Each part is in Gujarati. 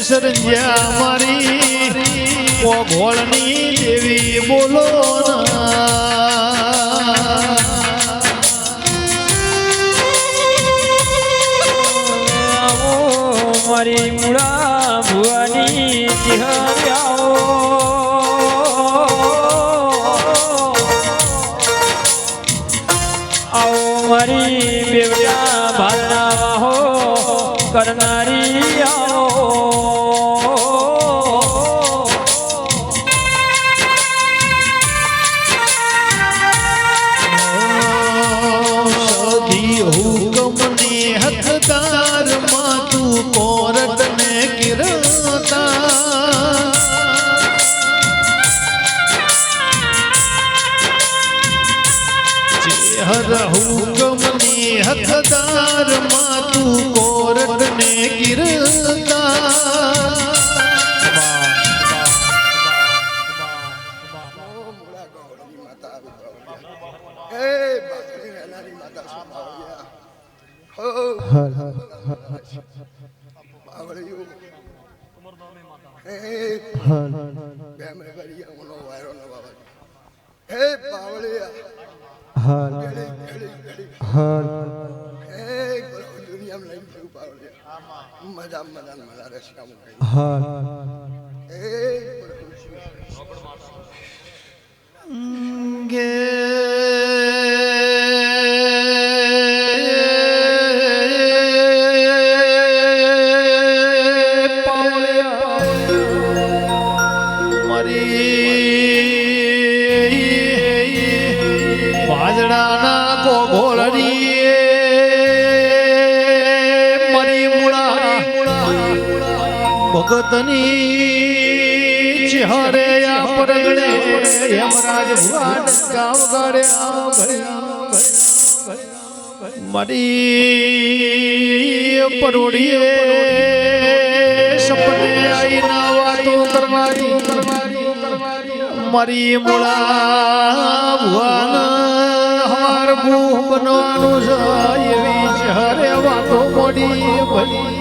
સરંજા મારી ઓઘોળની દેવી બોલો મારી મુળા ભુવાની ચિહર્યાઓ આવો મારી બેવડા ભાલના વાહો કરનારી આવો સધી હુકમની હકદાર માં તું કોરટ ને કિરતા હર હુકમની હકદાર માં તું કોરટ ને કિરતા ભગતની ચહેરે પરગણે યમરાજ ભુવાન ગાવ ગળ્યા મારી પરોડીએ સપને આઈના વાતો કરવાની મારી મુળા ભુવાન હાર ભૂ બનવાનું છે એવી ચહેરે વાતો મોડી ભલી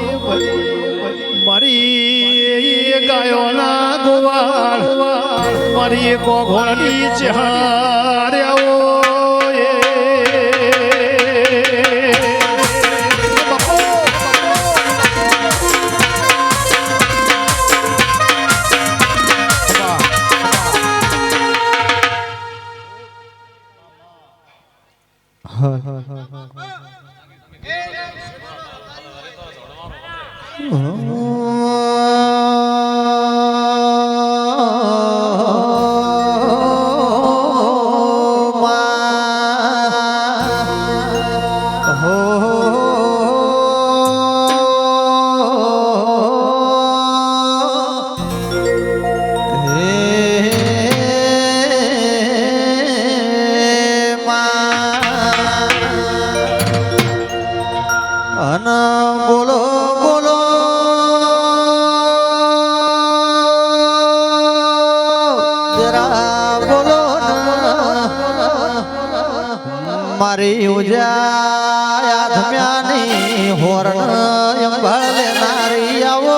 મારી ગાયોના ગોવાળ મારી કોઘોળની ચહાર્યાઓ બોલો બોલો જરા બોલો મારી ઉજાયા ધમ્યાની હોરણ અંબાળ નારી આવો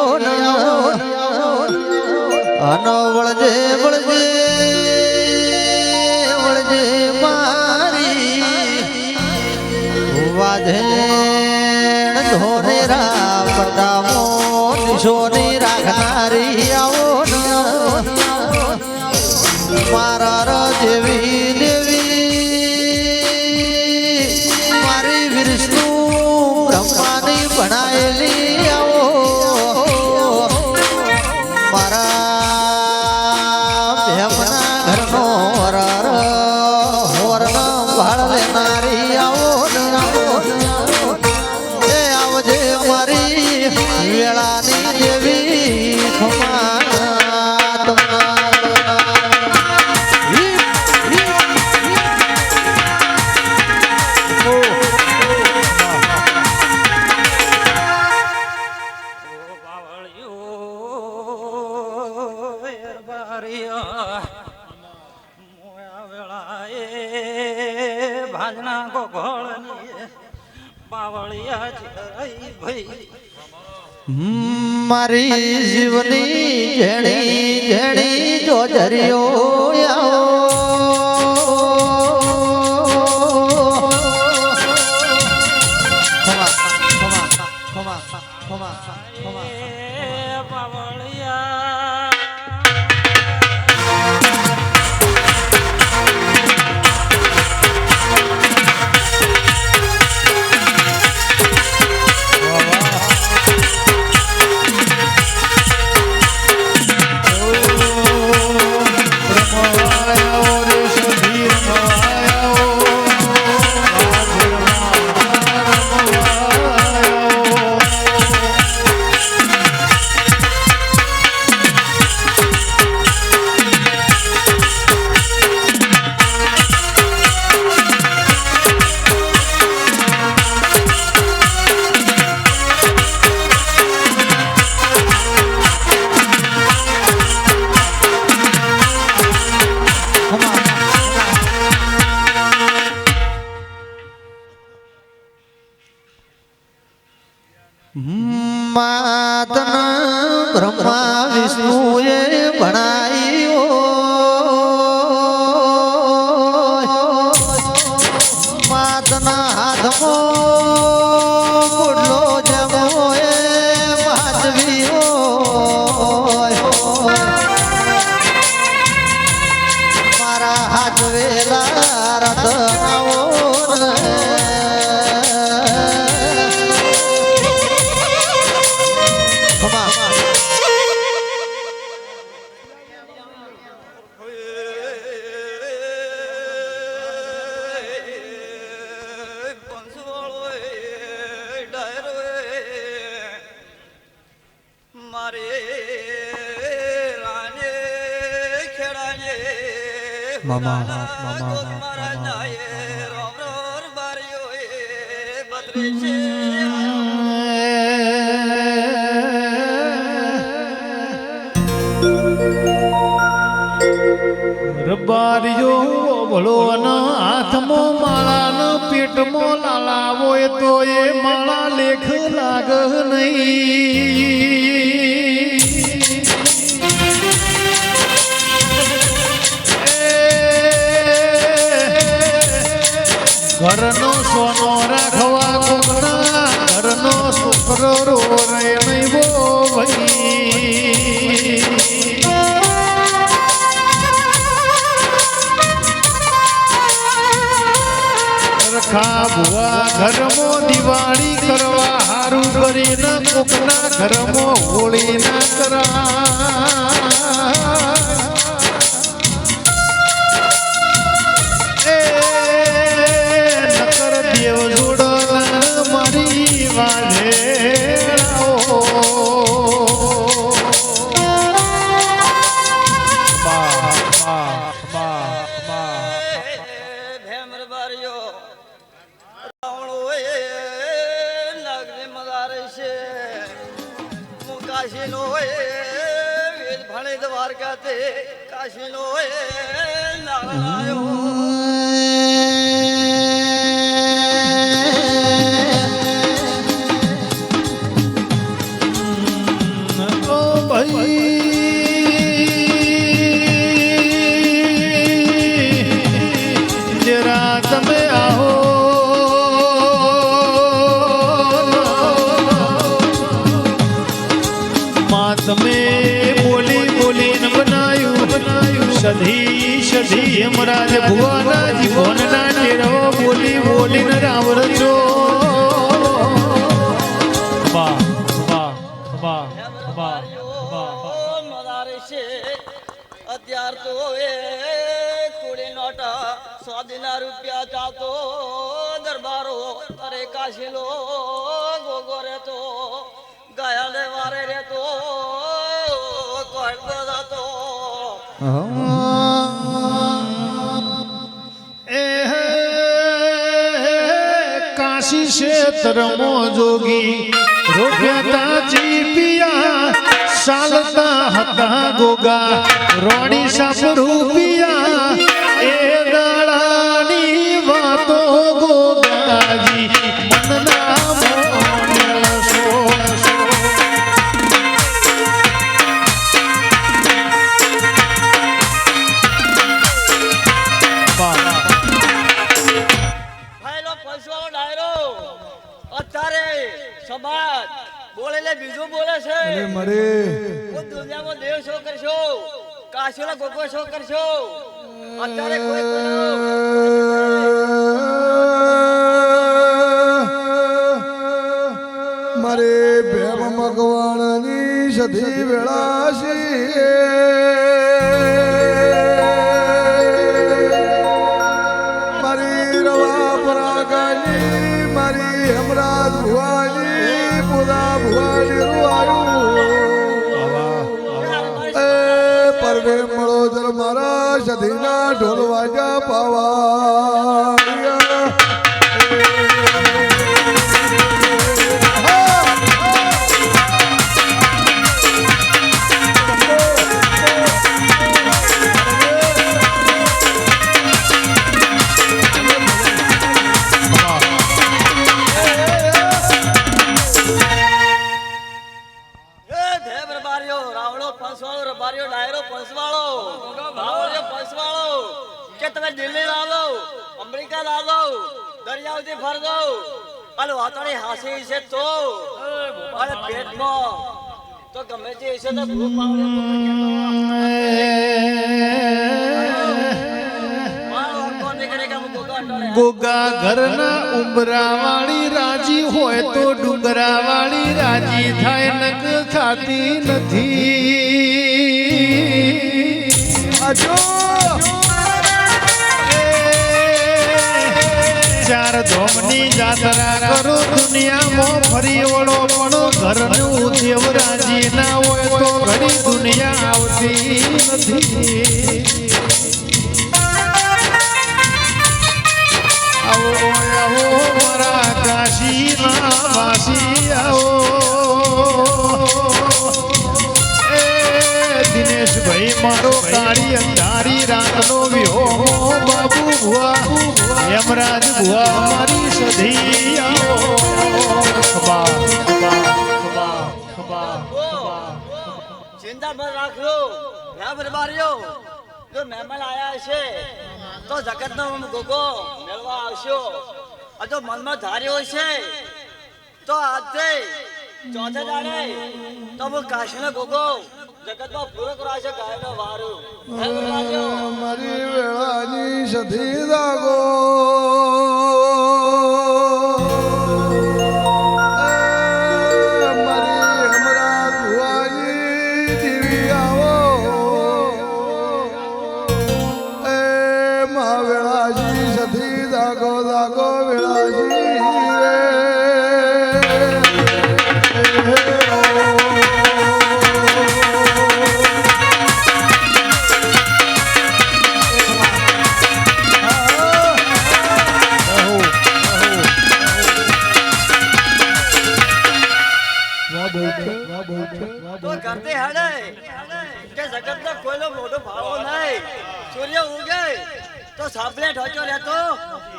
અનો વળજે વળજે વળજે મારી વાજે ધોનેરા પટામો નિશોની રાખનારી આવો મારા જેવી દેવી મારી વિષ્ણુ બ્રહ્માની ભણાયેલી આવો મારા ભેમના ઘરનો હોરણ ભાળ લેનારી આવો વેળાની દેવી ભાજના ગોગોળની બાવળિયા છે ભાઈ મારી જીવની જેણી જેણી જોજરીઓ આવો માતના બ્રહ્મા વિષ્ણુએ ભણાયો માતના હાથમાં કુડલો જમો એ માધવીઓ મારા હાથ વેલા રતનાઓ રબારીઓ ભલો હાથમાં માળા ન પેટમાં લાલાવો તો એ માળા લેખ લાગ નહીં ઘરનો સોનો રાખવા કોકના ઘરનો છોકરો રો રે નહીં બો ભાઈ રખા ભુવા ઘરમાં દિવાળી કરવા હારું કરીને કોકના ઘરમાં હોળી ના કરા દેવ જોડલા મારી વાળે કાશીનો વેદ ભણે દ્વારકા તે કાશીનો નારાયણ તમે આવો તમે બોલી બોલીને બનાયું સધી સધી યમરાજ ભુવાના જીવનના ટેરવો બોલી બોલીને રાવરજો વાહ વાહ વાહ વાહ અત્યાર તો એ કુડી નોટા 100 દિના રૂપિયા ચાતો દરબારો અરે કાશીલો ગોગો રેતો ગયા ને વારે રેતો કોઈતો જતો કાશી ક્ષેત્રમો જોગી રોક્યા જીપિયા ચાલતા હતા ગોગા રોડી સાપ રૂપિયા એ દાડાની વાતો ગોગાજી મનના મોનેલ સો હું દુનિયામાં દેવ શો કરશો કાશીલા ગોગો શો કરશો અત્યારે કોઈ મારે પ્રેમ મગવાણની સધી વેળાશી મારી રવા પરાગાની મારી હેમરાજ ભુવાની પુરા ભુવાની રૂવાયું એ પરવે મળો જર મારા સધીના ઢોલ વાજા પાવા દિલ્હી લાવો અમેરિકા લાવો દરિયાઓથી ફરજો અને વાતણી હાસી છે તો અને પેટમાં તો ગમે તે છે તો ભૂખ પાવડે ગોગા ઘરના ઉંબરાવાળી રાજી હોય તો ડુંગરાવાળી રાજી થાય નક ખાતી નથી આજો ચાર ધોમની જાત્રા કરો દુનિયામાં ફરી વળો પણ ઘરનું દેવરાજી ના હોય તો ઘડી દુનિયા આવતી નથી આવો આવો મારા કાશીના વાસી આવો એ દિનેશભાઈ મારો કાળી અંધારી રાતનો વિહોમો બાબુ ભુવા યમરાજ ભુવા મારી સધી આવો ખબા ખબા ખબા ખબા ચિંતા મત રાખજો દરબારીઓ જો મહેમાન આયા છે તો જગતનો ગોગો મેળવા આવશો આ જો મનમાં ધાર્યો છે તો આજે ચોથે દાડે તો હું કાશીનો ગોગો જગતમાં પૂરો કરાશે ગાયનો વારો મારી વેળાની સધી દાગો મારી હમરા ભુવાની દેવી આવો એ મા વેળાજી સધી દાગો દાગો વેળાજી તો કરતે હેડે કે જગતનો કોઈનો મોટો ભાવો નહીં સૂર્ય ઉગે તો સાંભળે ઢોચો રહેતો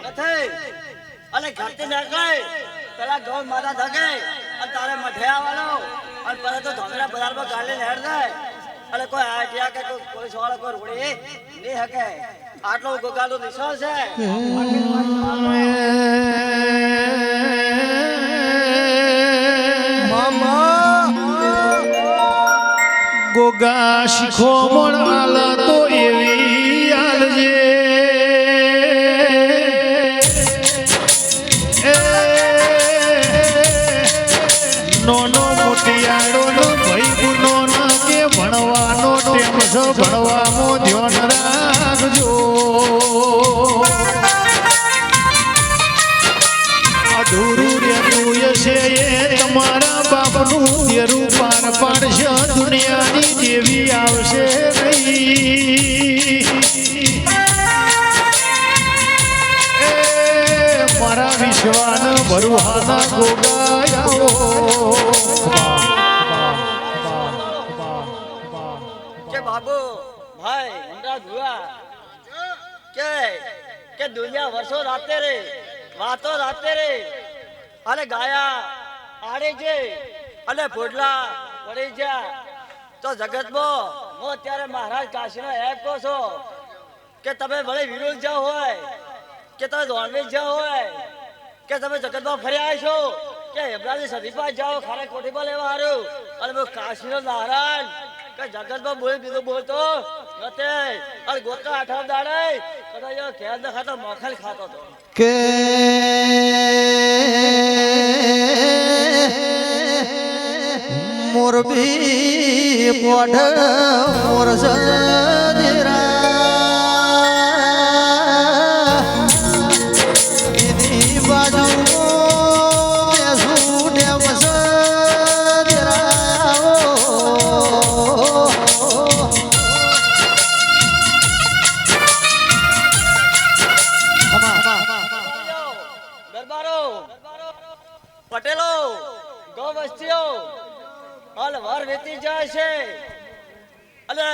નથી અને ઘરથી નીકળે પેલા ગૌ માતા થકે અને તારે મઠે આવવાનો અને પછી તો ધોમેરા બજારમાં ગાડી હેડ જાય અને કોઈ આટિયા કે કોઈ પોલીસ વાળો કોઈ રોડી નહીં હકે આટલો ગોગાલો દિશો છે ગોગા શીખો મણ આલા તો એવી આલજે નોનો મોટિયાળો નો ભાઈ ગુનો ના કે ભણવાનો ટેમ છો ભણવામાં ધ્યાન રાખજો અધૂરું રહેતું છે એ તમારા બાપનું તેરું પાર પાડશે દુનિયાની દેવી આવશે નહીં એ મારા વિશ્વાન ભરુહાના ગોગાયાઓ કે બાબુ ભાઈ હમણાં ભુવા કે દુનિયા વર્ષો રાતે રે વાતો રાતે રે અને ગાયા આડે છે અને ફોડલા પડી જા તો જગતમાં હું અત્યારે મહારાજ કાશીનો એક કહો છો કે તમે ભલે વિરોધ જાઓ હોય કે તમે ધોળવી જાઓ હોય કે તમે જગતમાં ફર્યા છો કે હેમરાજી સદીપા જાઓ ખારે કોઠીમાં લેવા હારું અને હું કાશીનો નારાયણ કે જગતમાં બોલ બીજું બોલતો નથી અને ગોતા આઠમ દાડે કદાચ ઘેર ન ખાતો મખલ ખાતો હતો કે મોરબી પોઢ મોર સજરા એની બાજુ દરબારો પટેલો ગૌ વસ્તીઓ હાલ વાર વેતી જાય છે અને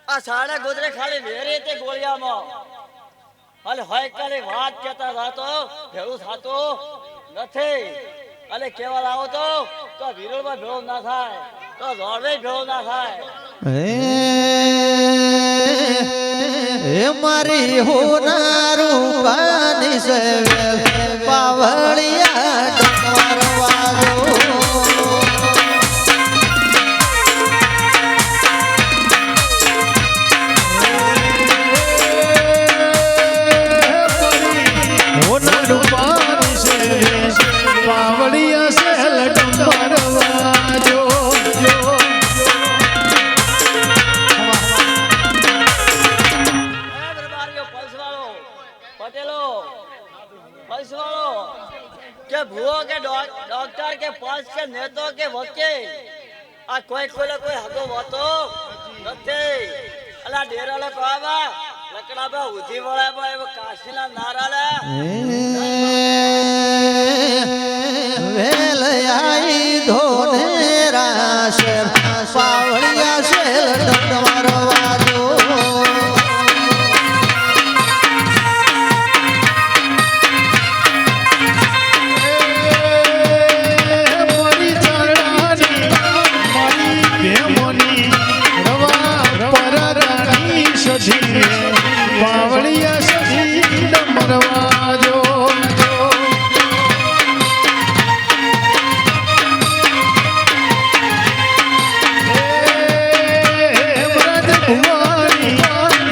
આ સાડા ગોદરે ખાલી વેરે તે ગોળિયામાં હાલ હોય કાલે વાત કહેતા થતો ભેળું થતું નથી અને કેવા લાવો તો વિરોધમાં ભેળો ના થાય તો દોડવે ભેળો ના થાય હે મારી હોનારું પાની સે પાવળિયા ડમરવાજો પાવડિયા સેલ ડમરવાજો પટેલો પૈસવાળો કે ભૂવો કે ડોક્ટર કે પંચ કે નેતો કે વકીલ આ કોઈ હગો હોતો નથી અલા ડેરાલે પાવા લકડા બા ઉધી વળાબા એવો કાશીના નારાલે વેલ આઈ ધોને રાશે પાવળિયા સે ડમરવાજો પાવડિયા સજી ડમરવાજો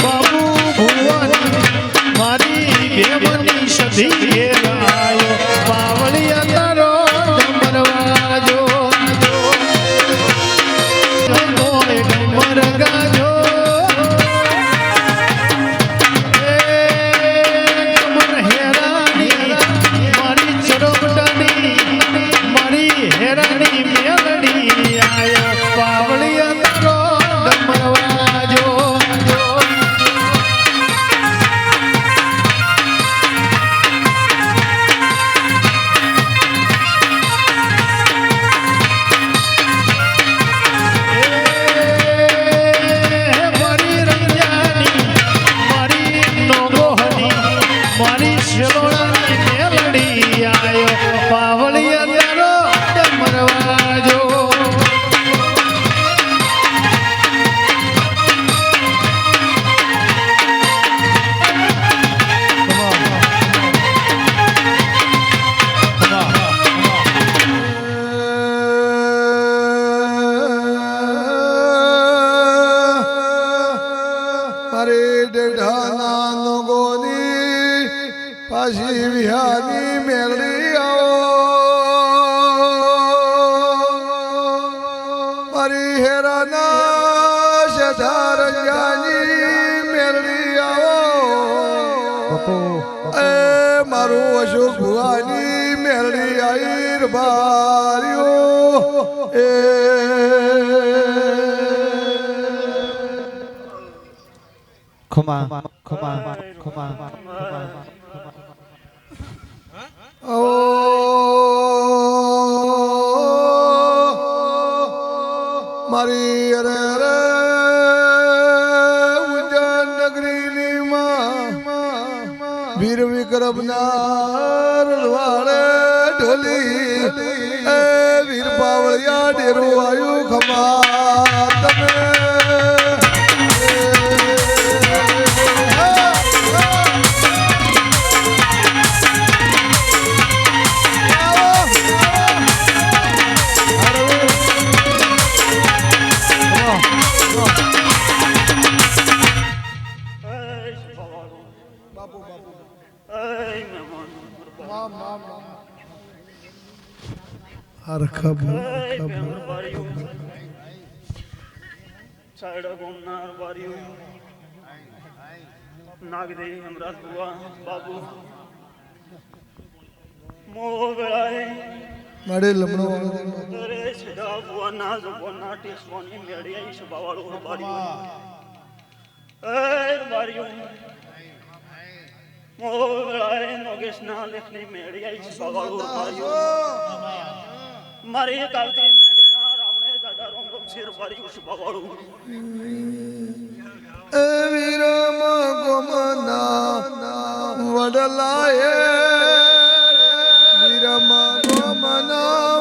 બાબુ ભુવાની મારી બેમની સધી રાયો પાવડિયા તારો ડમરવાજો ડમર ગાજો હેરાની મેલડી આયો પાવળિયા તારો ડમરવાજો મારી રંજાની મારી નોગોહની મારી શેલોડાની મેલડી આયો પાવળિયા તારો ડમરવાજો મારે ડેઢાના લોકોની પાછી વિહારની મેળડી આવો મારી હેરાના શેઠારંગાની મેળડી આવો એ મારું અશોક ભુવાની મેળડી આઈ ભાર્યો એ ખમા ખમા ખમા ઓ મારી અરે રે ઉજ્જૈન નગરીની માં વીર વિક્રમના રળવાડે ઢોલી એ વીર પાવળિયા ડેરો આયુ ખમા તમે હરખા બોલ, એ હરખા બોલ. બેવર બારીઓ સાયડા ગોમનાર બારીઓ નાગદે અમરાજ બુઆ બાબુ મોગળાએ મારે લમણો વાળો રે છડા બુઆ ના જબોના ટેસવાની મેડિયા સભાવાળો બારીઓ એ બારીઓ મોગળાએ નોગેશના લેખની મેડિયા સભાવાળો બારીઓ મારી કાવતી મેડીના રાવણે દાદા રોમ શેર બારીઓ સભાવાળો એ વીરમ ગોમના વડલાએ વીરમ ગોમના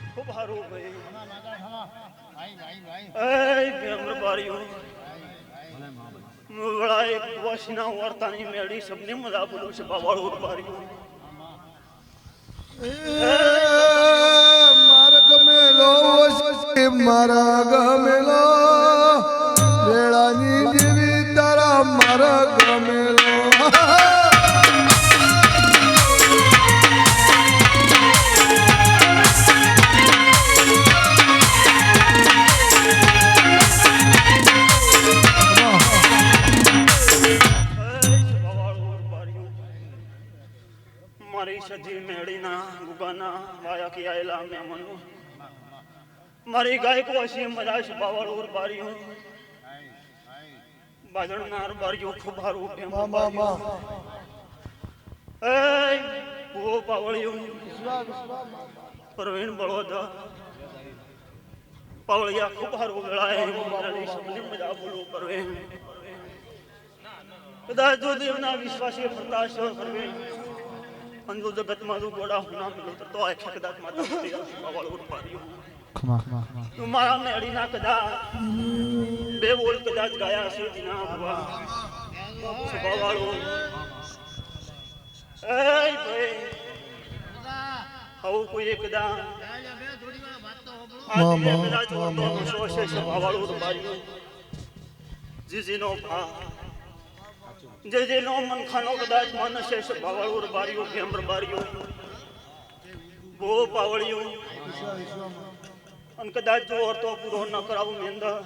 ખૂબ હારું ભાઈ એ બેમર બારીઓ મોગળા એક વશના વર્તાની મેળી સબને મજા બોલો છે બાવાળો બારીઓ માર્ગ મેલો મારા ગમેલો વેળાની જેવી તારા મારા ગમેલો મારી સજી મેળીના ગુગાના વાયા કી આયેલા મહેમાનો મારી ગાયક વાસી મજા છે બાવાળો બારીઓ બાજણનાર બારીઓ ખૂબ હારું એ ઓ પાવળીઓ પ્રવીણ બળોદા પાવળિયા ખૂબ હારું વેળાએ મારી સબને મજા બોલો પ્રવીણ કદાચ જો દેવના વિશ્વાસી પ્રતાશ પ્રવીણ અંજો જગતમાં જો ગોડા હોના મિલો તો આ કદાચ માતા બાવાળો બારીઓ તું મારા મેળીના કદાચ બે બોલ કદાચ ગાયા છે જીના ભવા સભાવાળો એ ભાઈ આવું કોઈ એકદા સભાવાળો બારીઓ જીજીનો ભા જે નો મન ખાનો કદાચ મન છે સભાવાળો બારીઓ ભેમ્ર બારીઓ બો પાવળીઓ અને કદાચ જો અર્થો પૂરો ન કરાવું મેંદા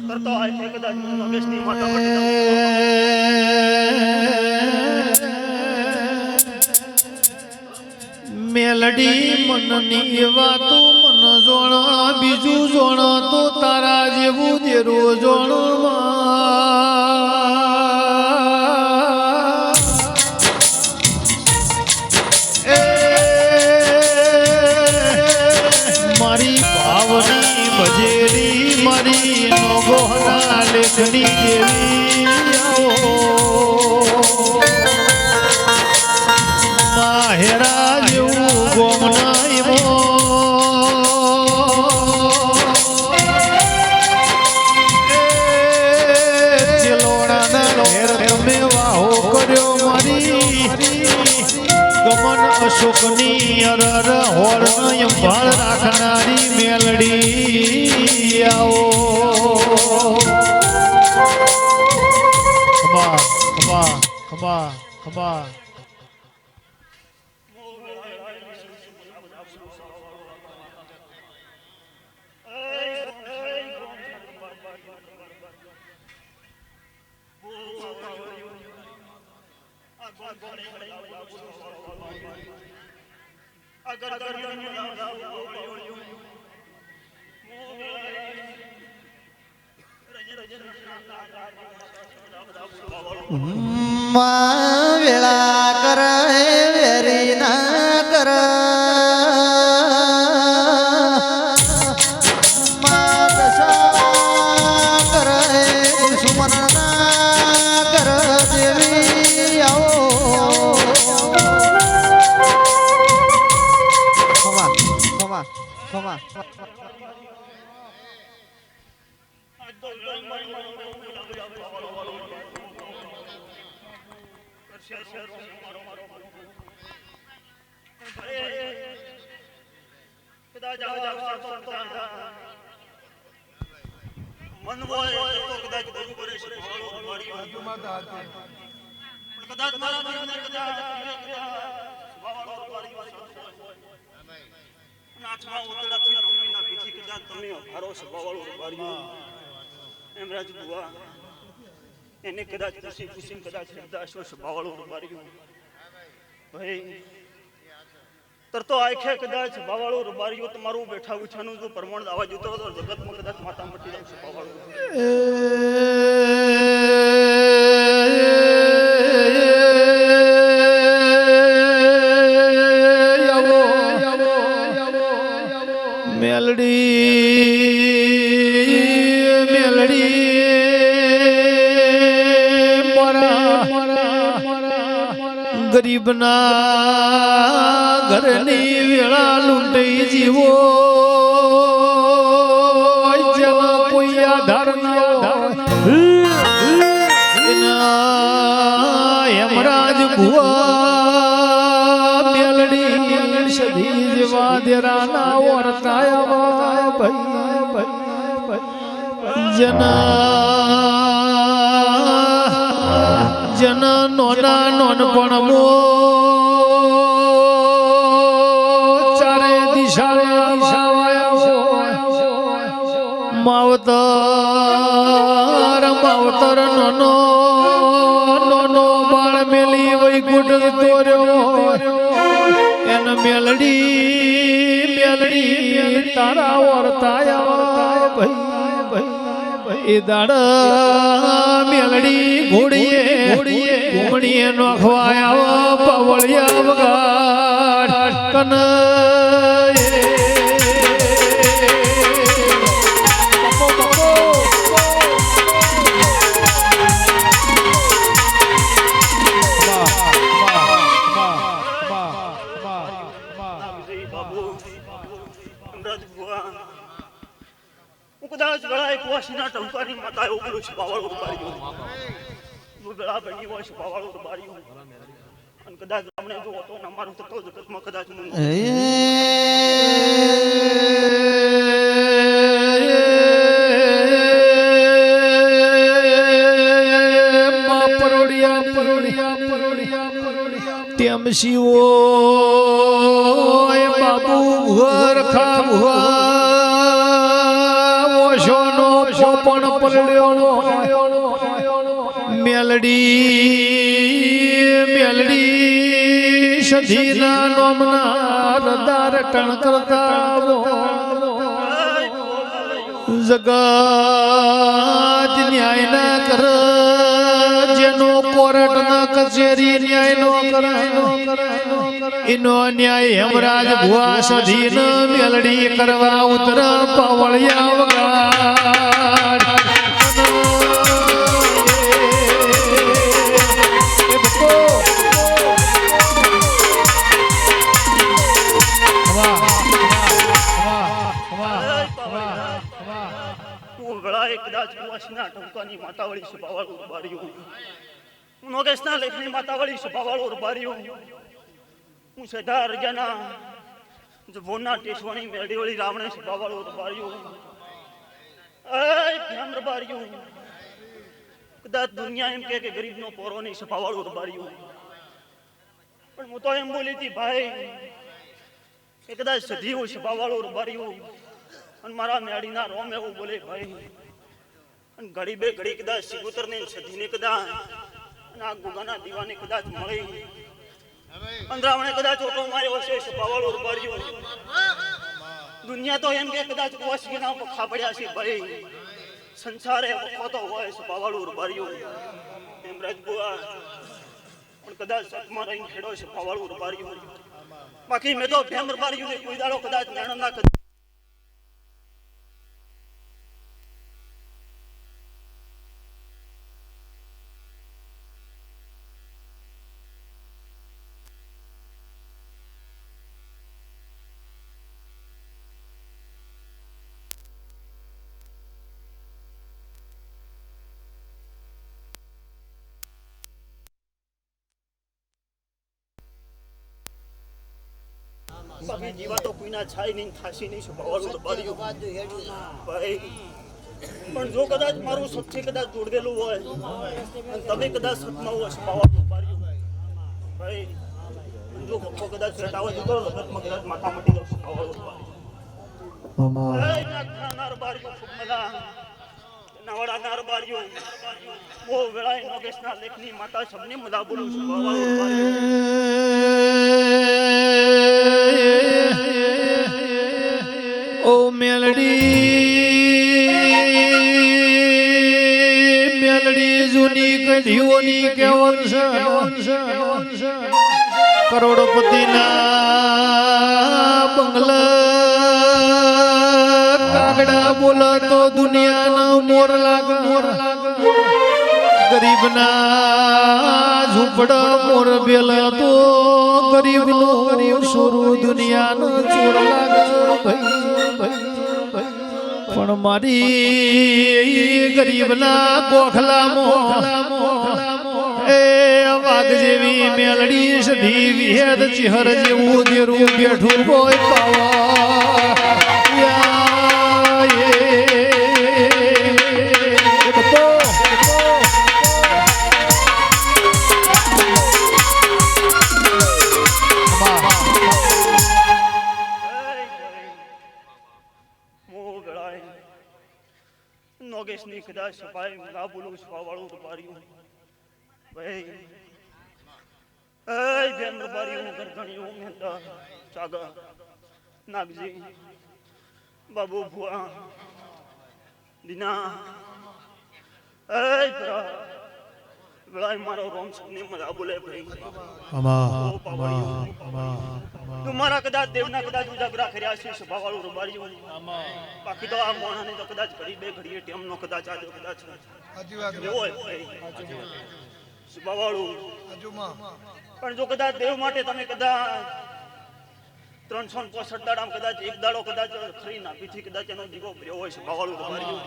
કરતો આ છે કદાચ નગેશની માતા મેલડી મનની વાતો મન જોણ બીજું જોણ તો તારા જેવું દેરો જોણ મારી ભાવની ભજેરી મારી નોગોહના લેખની દેવી આવો માહેરા જેવું ગોમનાઈમો ચિલોડાના ઘેર તમે વાહો કર્યો મારી ગમન અશોકની અરર હોર્ણ ભાળ રાખનારી મેલડી આવો ખમા ખમા ખમા ખમા માં વેળા કરે વેરી ના કર માં દશા કરે દુશ્મન ના કર દેવી આવો ખમા ખમા ખમા કદાચ મન હોય તો કદાચ બહુ કરે છે કદાચ મારા જીવને કદાચ નાચમાં ઉતરાથી રમીના પીછી કદાચ તમે હારો સ્વભાવવાળો રબારીઓ એમ રાજ બુઆ એને કદાચ ખુશી ખુશી કદાચ હૃદય સ્વભાવવાળો રબારીઓ ભાઈ તરતો આખે કદાચ સ્વભાવવાળો રબારીઓ તમારું બેઠા ઉછાનું જો પ્રમાણ આવા જોતો તો જગતમાં કદાચ માતા મટી જાય સ્વભાવવાળો ગરીબના ઘરની વેળા લૂંટાઈ જીવો જેના કોઈ આધાર યમરાજ ભુવા મેલડી સધી જેવા દેરાના વર્તાયા ભાઈ જના નોના નોનપણ મો ચારે દિશા માવતર નોનો બાળ મેલી વૈકુંઠ તોર્યો એન મેલડી તારા વર્તાયા ભાઈ એ દાડા મેલડી ઘોડીએ ઘૂમણીએ નોખવાયા પવળિયા વગાડ કન કદાચ ગળા એક વાસીના ટંકાની માતા એવું પેલું છપાવાળું ઉપાડ્યું ગળા ભણી હોય છપાવાળું ઉપાડ્યું અને કદાચ અમને જો હતો ને અમારું તો જગતમાં કદાચ તેમ શિવો બાબુ ઘર ખાવા પણ પડ્યો મેલડી સધીના નોમના રદાર ટણ કરતા જગત ન્યાય ના કર જેનો કોર્ટ ના કચેરી ન્યાય નો કરે એનો ન્યાય હેમરાજ ભુવા સધીન મેલડી કરવા ઉતર પવળિયા વગાડ કદાચ કુવાસીના ટંકાની માતાવાળી સ્વભાવવાળું ઉભાર્યું હું નોગેશના લેખની માતાવાળી સ્વભાવવાળું ઉભાર્યું હું સેધાર રજાના ભોના ટેસવાણી મેળીવાળી રાવણે સ્વભાવવાળું ઉભાર્યું ભ્યામ રબાર્યું કદાચ દુનિયા એમ કે ગરીબનો પોરોની સ્વભાવવાળું ઉભાર્યું પણ હું તો એમ બોલી હતી ભાઈ કે કદાચ સધી સ્વભાવવાળું ઉભાર્યું અને મારા મેળીના રોમ એવું બોલે ભાઈ અને ઘડી બે ઘડી કદાચ સિગુતર ને સધીને કદાચ અને આ ગુગાના દીવાને કદાચ મળી અંદ્રાવણે કદાચ ઓટો માર્યો હશે સ્વભાવવાળું ઉભાર્યું દુનિયા તો એમ કે કદાચ કુવાસીના પખા પડ્યા છે ભાઈ સંસારે વખો તો હોય સ્વભાવવાળું ઉભાર્યું એમ રાજબુઆ પણ કદાચ સતમાં રહીને ખેડો સ્વભાવવાળું ઉભાર્યું બાકી મેં તો ભેમ ઉભાર્યું ને કોઈ દાડો કદાચ મેણમ ના બાકી જીવા તો કોઈના છાય નહીં થાશી નહીં સ્વભાવવાળું રબાર્યું ભાઈ પણ જો કદાચ મારું સત્ય કદાચ જોડવેલું હોય અને તમે કદાચ સતમાં હોય સ્વભાવવાળું રબાર્યું ભાઈ જો પપ્પો કદાચ રટાવા જતો રમતમાં કદાચ માથા મટી દો સ્વભાવવાળું રબાર્યું નવડા રબાર્યું ઓ વેળાએ નોગેશના લેખની માતા સબની મદા બોલું સ્વભાવવાળું રબાર્યું ઓ મેલડી જૂની કઢીઓની કેવન છે કરોડપતિના બંગલા કાગડા બોલો તો દુનિયાના મોર લાગ ગરીબના ઝૂંપડા મોર બેલા તો ગરીબનું સોરું દુનિયાનો ચોર લાગે પણ મારી ગરીબના ગોખલામાં એ વાઘ જેવી મેલડી સધી વિહેદ ચિહર જેવું દેરું બેઠું કોઈ પાવા નોગેશની કદાચ સફાઈ ના બોલું સ્વભાવવાળું રબાર્યું ભાઈ એ જેમ રબાર્યું ગરધણિયું મહેતા ચાગા નાગજી બાબુ ભુવા દીના એ વેળાએ મારો રોમ સપને મજા બોલે ભાઈ તું મારા કદાચ દેવના કદાચ ઉજાગરા કર્યા છે સ્વભાવવાળું રબાર્યું બાકી તો આ મોણાને તો કદાચ ઘડી બે ઘડીએ ટેમનો કદાચ આજો કદાચ એવો સ્વભાવવાળું પણ જો કદાચ દેવ માટે તમે કદાચ 365 દાડામાં કદાચ એક દાડો કદાચ ખરી નાખીથી કદાચ એનો દીવો ભર્યો હોય સ્વભાવવાળું રબાર્યું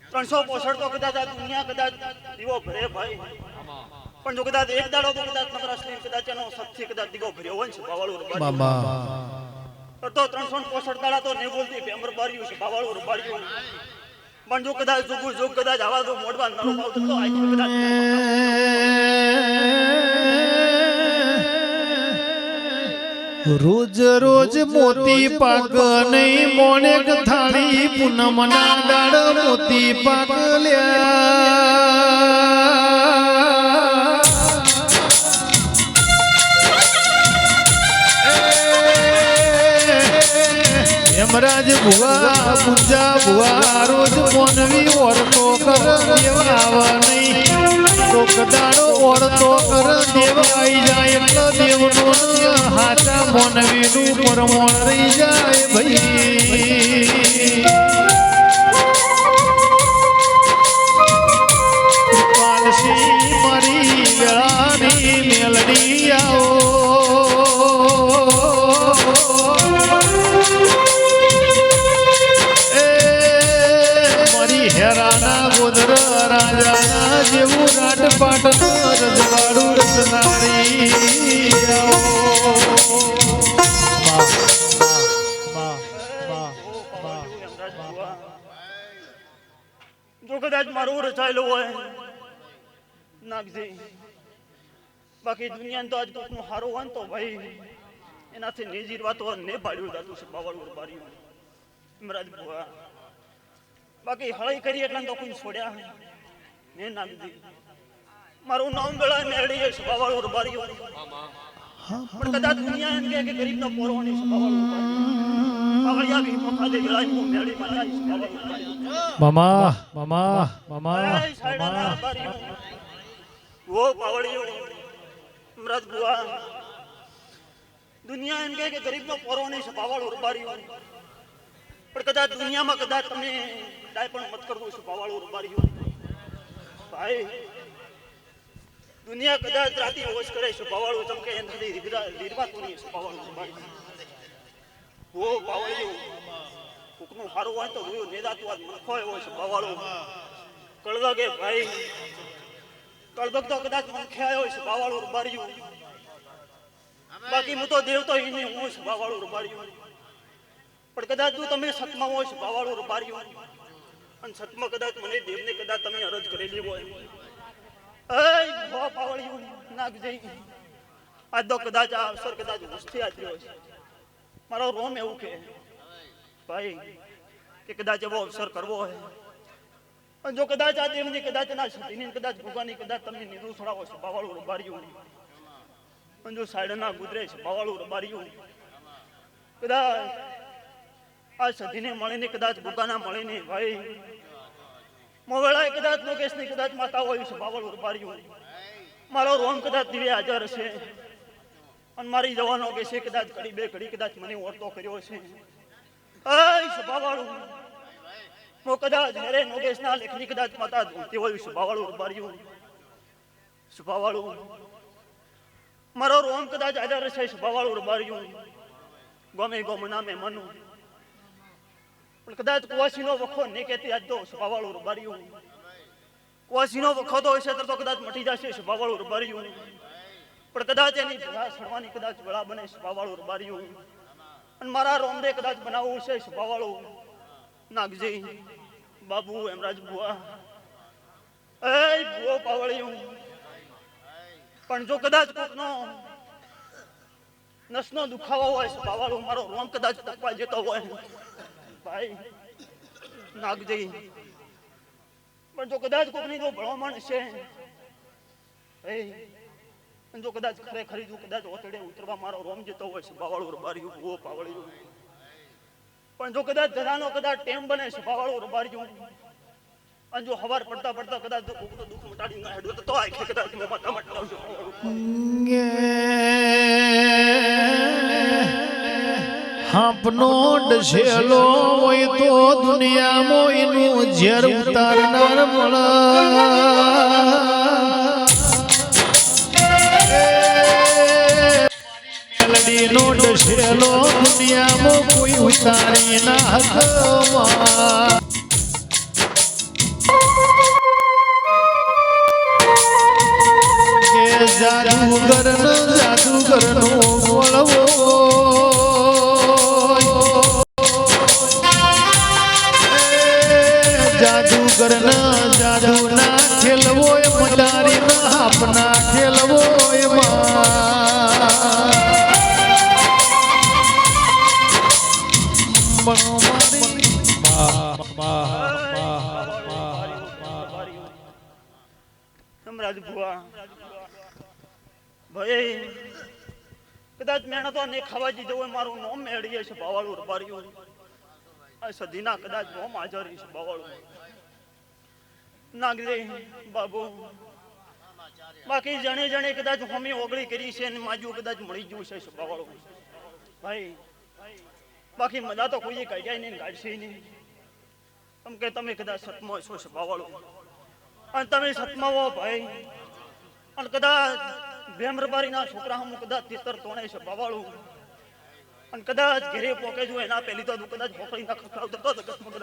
365 તો કદાચ આ દુનિયા કદાચ દીવો ભરે ભાઈ પણ જો કદાચ એક દાડો તો કદાચ નવરાશ્રી કદાચ એનો સત્ય કદાચ દીવો ભર્યો હોય સ્વભાવવાળું રબાર્યું તો 365 દાડા તો ને બોલતી પેમર બાર્યું સ્વભાવવાળું રબાર્યું પણ જો કદાચ જોગ કદાચ આવા તો મોડવા નરો પાવતો તો આ કદાચ રોજ રોજ મોતી પાક નહીં મોને થાળી પૂનમના દાડ મોતી પાક યમરાજ ભુવા પૂજા ભુવા રોજ મોનવી ઓરતો કર દેવ આવા નહીં તો કદાડો ઓરતો કર દેવ આવી જાય એટલે દેવનો હાચા મોનવીનું પરમોણ રહી જાય ભાઈ કૃપાલસિંહ મારી વેળાની મેલડી આવો હેરાના ગોદર રાજાના જેવું રાટપાટ રજવાડું રચનારી જો કદાચ મારું રચાયેલું હોય નાગજી બાકી દુનિયા તો આજ કોકનું હારું હોય તો ભાઈ એનાથી નેજીરવા તો ને પાડ્યું જાતું છે બાવળું બાર્યું યમરાજ ભુવા બાકી હળાઈ કરી એટલે તો કોઈ છોડ્યા ને નાગજી મારું નામ વેળા મેળડી સ્વભાવવાળું રબાર્યું પણ કદાચ દુનિયા એમ કે ગરીબનો પોરવાની સ્વભાવવાળું પાવળિયા ભી મોખા દે વેળા હું મેળડી મારા સ્વભાવવાળું મામા ઓ પાવળિયો યમરાજ ભુવા દુનિયા એમ કે ગરીબનો પોરવાની સ્વભાવવાળું રબાર્યું પણ કદાચ દુનિયામાં કદાચ તમે ડાય પણ મત કરવું સ્વભાવવાળું રબાર્યું ભાઈ દુનિયા કદાચ રાતી હોશ કરે સ્વભાવવાળું ચમકે એનાથી રીરવાતું નહીં સ્વભાવવાળું રબાર્યું ઓ પાવળિયું કોકનું સારું હોય તો જોયું નેદાતું આજ મનખો હોય સ્વભાવવાળું કળવગે ભાઈ કળવગ તો કદાચ મનખે આવ્યો સ્વભાવવાળું રબાર્યું બાકી હું તો દેવ તો ઈ નહીં, હું સ્વભાવવાળું રૂપાળ્યું. પણ કદાચ જો તમે સતમાં હોય સ્વભાવવાળું રૂપાળ્યું અને સતમાં કદાચ મને દેવને કદાચ તમે અરજ કરેલી હોય, એય ભો પાવળિયું નાગજે, આજ તો કદાચ આ અવસર કદાચ ઉસ્તી આચર્યો છે. મારો રોમ એવું કે ભાઈ કે કદાચ એવો અવસર કરવો હોય અને જો કદાચ આ દેવની કદાચ ના સતીની કદાચ ભૂગાની કદાચ તમે નીરું છોડાવો સ્વભાવવાળું રૂપાળ્યું અને જો સાઈડના ગુજરે સ્વભાવવાળું રૂપાળ્યું કદાચ આ સતીને મળીને કદાચ ભૂગાના મળીને ભાઈ મોવેળાએ કદાચ લોકેશની કદાચ માતા હોય સ્વભાવવાળું રૂપાળ્યું મારો રોમ કદાચ દિવ્ય હાજર છે અને મારી જવાનો કે છે કદાચ ઘડી બે ઘડી કદાચ મને ઓળતો કર્યો છે. અય સ્વભાવવાળું હું કદાચ મેરે નોગેશના લેખની કદાચ માતા ધૂમતી હોય સ્વભાવવાળું રૂપાળ્યું સ્વભાવવાળું મારો રોમ કદાચ હાજર છે સ્વભાવવાળું રૂપાળ્યું ગમે ગમના મેં મનું પણ કદાચ કુવાસીનો વખો નહીં કહેતી આજ તો સ્વભાવવાળું રૂપાળ્યું કુવાસીનો વખો તો હશે તો કદાચ મટી જશે સ્વભાવવાળું રૂપાળ્યું પણ કદાચ એની ભેળા સડવાની કદાચ વેળા બને સ્વભાવવાળું રૂપાળ્યું અને મારા રોમને કદાચ બનાવવું છે સ્વભાવવાળું નાગજી બાબુ હેમરાજ બુઆ એ બુઓ પાવળિયું પણ જો કદાચ કોકનો નસનો દુખાવો હોય સ્વભાવવાળું મારો રોમ કદાચ તકવા જતો હોય ભાઈ નાગજી પણ જો કદાચ કોકની જો ભળવામણ છે જો કદાચ ખરેખરી જો કદાચ ઓતડે ઉતરવા મારો રોમ જતો હોય સ્વભાવવાળું રૂપાળ્યું બુઓ પાવળિયું પણ જો કદાચ ધરાનો કદાચ ટેમ બને સ્વભાવવાળું રૂપાળ્યું અને જો હવાર પડતા પડતા કદાચ જો કોકનું દુઃખ મટાડી ના હેડો તો આખે કદાચ મેં માથા મટાડું આપનો ડસેલો હોય તો દુનિયામાં એનું ઝેર ઉતારનાર મળે. મેલડીનો ડસેલો દુનિયામાં કોઈ ઉતારી ના હકમાં. કે જાદુગરનો બોલવો જાદુગરના જાદુ ના ખેલવો મદારી ના આપના ખેલવો હેમરાજ બુઆ ભાઈ કદાચ મેણા તો ને ખાવા દીધો હોય મારું નોમ મેળીએ છે ભાવાળું રૂપાળ્યું આ સદીના કદાચ નોમ હાજર છે ભાવાળું નાગરે બાબુ બાકી જણે જણે કદાચ હોમી ઓગળી કરી છે અને માજુ કદાચ મળી ગયું છે ભાવાળું ભાઈ બાકી મજા તો કોઈ કાઢ્યા નહીં કાઢશે નહીં કેમ કે તમે કદાચ સતમો છો ભાવાળું અને તમે સતમા હો ભાઈ અને કદાચ ભેમરબારીના છોકરા હું કદાચ તેતર તોણે છે ભાવાળું અને કદાચ ઘરે પોકે જો એના પહેલી તો કદાચ પોકડી ના ખખડાવ તો જગતમાં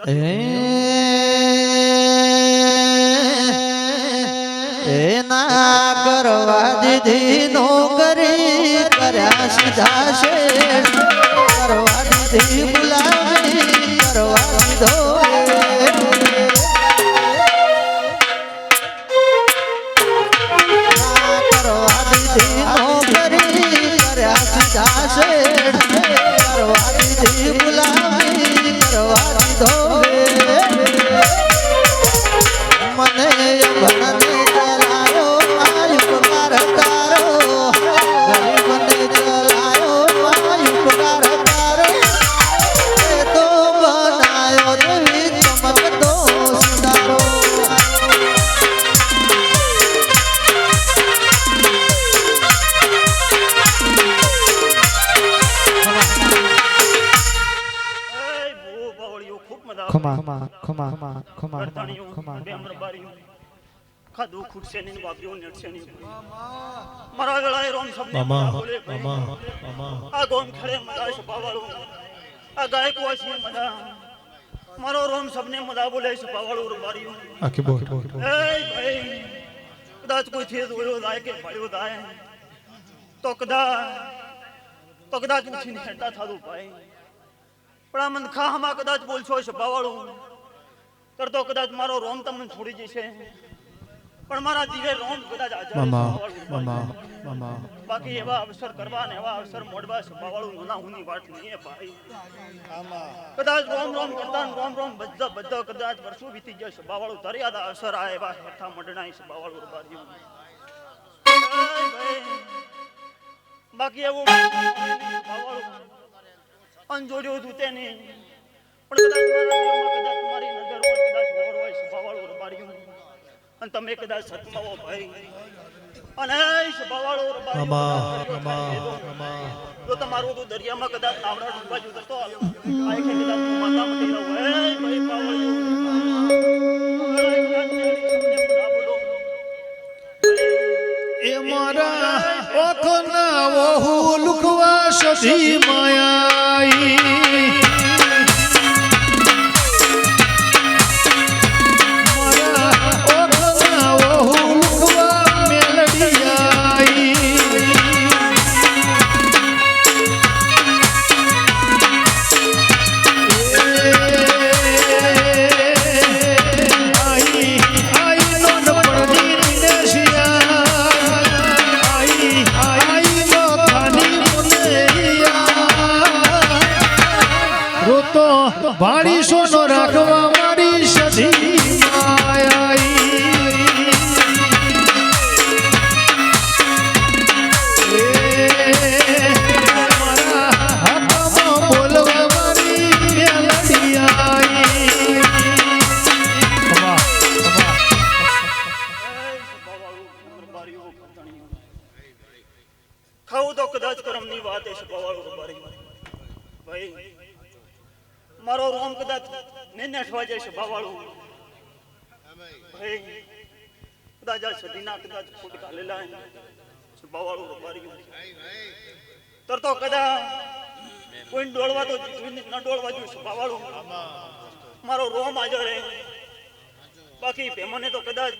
એના કરવા દીધી નોકરી કર્યા સીધા શેઠ કરવા દીધી ગુલામી કરવા દીધો કરવા દીધી નોકરી કર્યા સીધા શેઠ કરવા દીધી ગુલામી કરવા દીધો મને ભણને ચલાયો આયુપકાર તારો ગરીબને ચલાયો આયુપકાર તારો એ તો બનાયો દેવી ચમકતો સિતારો ખાધું ખૂટશે નહીં વાપર્યું નેટશે નહીં મારા ગળાએ રોમ સબને બોલે આ ગોમ ખડે મજા છે પાવાળું આ ગાયક વાસી મજા મારો રોમ સબને મજા બોલે છે પાવાળું રૂપાળ્યું આખી બોલ એ ભાઈ કદાચ કોઈ થેજ ઓળ્યો જાય કે ભાડ્યો જાય તો કદાચ તો કદાચ ઉઠીને હેઠા થાતું ભાઈ પણ આ મન ખામાં કદાચ બોલશો સભાવાળું તો કદાચ મારો રોમ તમને છોડી જશે પણ મારા દિવે રોમ કદાચ બાકી એવા અવસર કરવા ને એવા અવસર મોડવા સભાવાળું નાના હુની વાત નહીં ભાઈ કદાચ રોમ રોમ કરતા રોમ રોમ બધા કદાચ વર્ષો વીતી જાય સભાવાળું તારે યાદ અવસર આ એવા હેઠા મંડણાઈ સભાવાળું રબાર્યું બાકી એવું અંજોડ્યો હતું તેને પણ કદાચ મારી નજર કદાચ ગોળ હોય સભાવાળું રબાર્યું અને તમે કદાચ સતમાવો ભાઈ અને સભાવાળો રબાર્યું જો તમારું તો દરિયામાં કદાચ નાવડા ડૂબવા જતો તો આ કે કદાચ માતા મટી રહ્યો હે ભાઈ પાવળિયું એ મારા ઓખના વહુ લુકવા સધી માયાઈ ભાડી સોનો રાખવા મારી સધી બોલવા મારી ખાવું તો કદાચ કરમની વાત છે ભાઈ મારો રોમ કદાચ ને નેઠવા જાય સભાવાળું ભાઈ કદાચ આ સદીના કદાચ ફૂટ કાલેલા સભાવાળું રબાર્યું તરતો કદાચ કોઈ ડોળવા તો ન ડોળવા જોઈએ સભાવાળું મારો રોમ હાજર હે બાકી પેમને તો કદાચ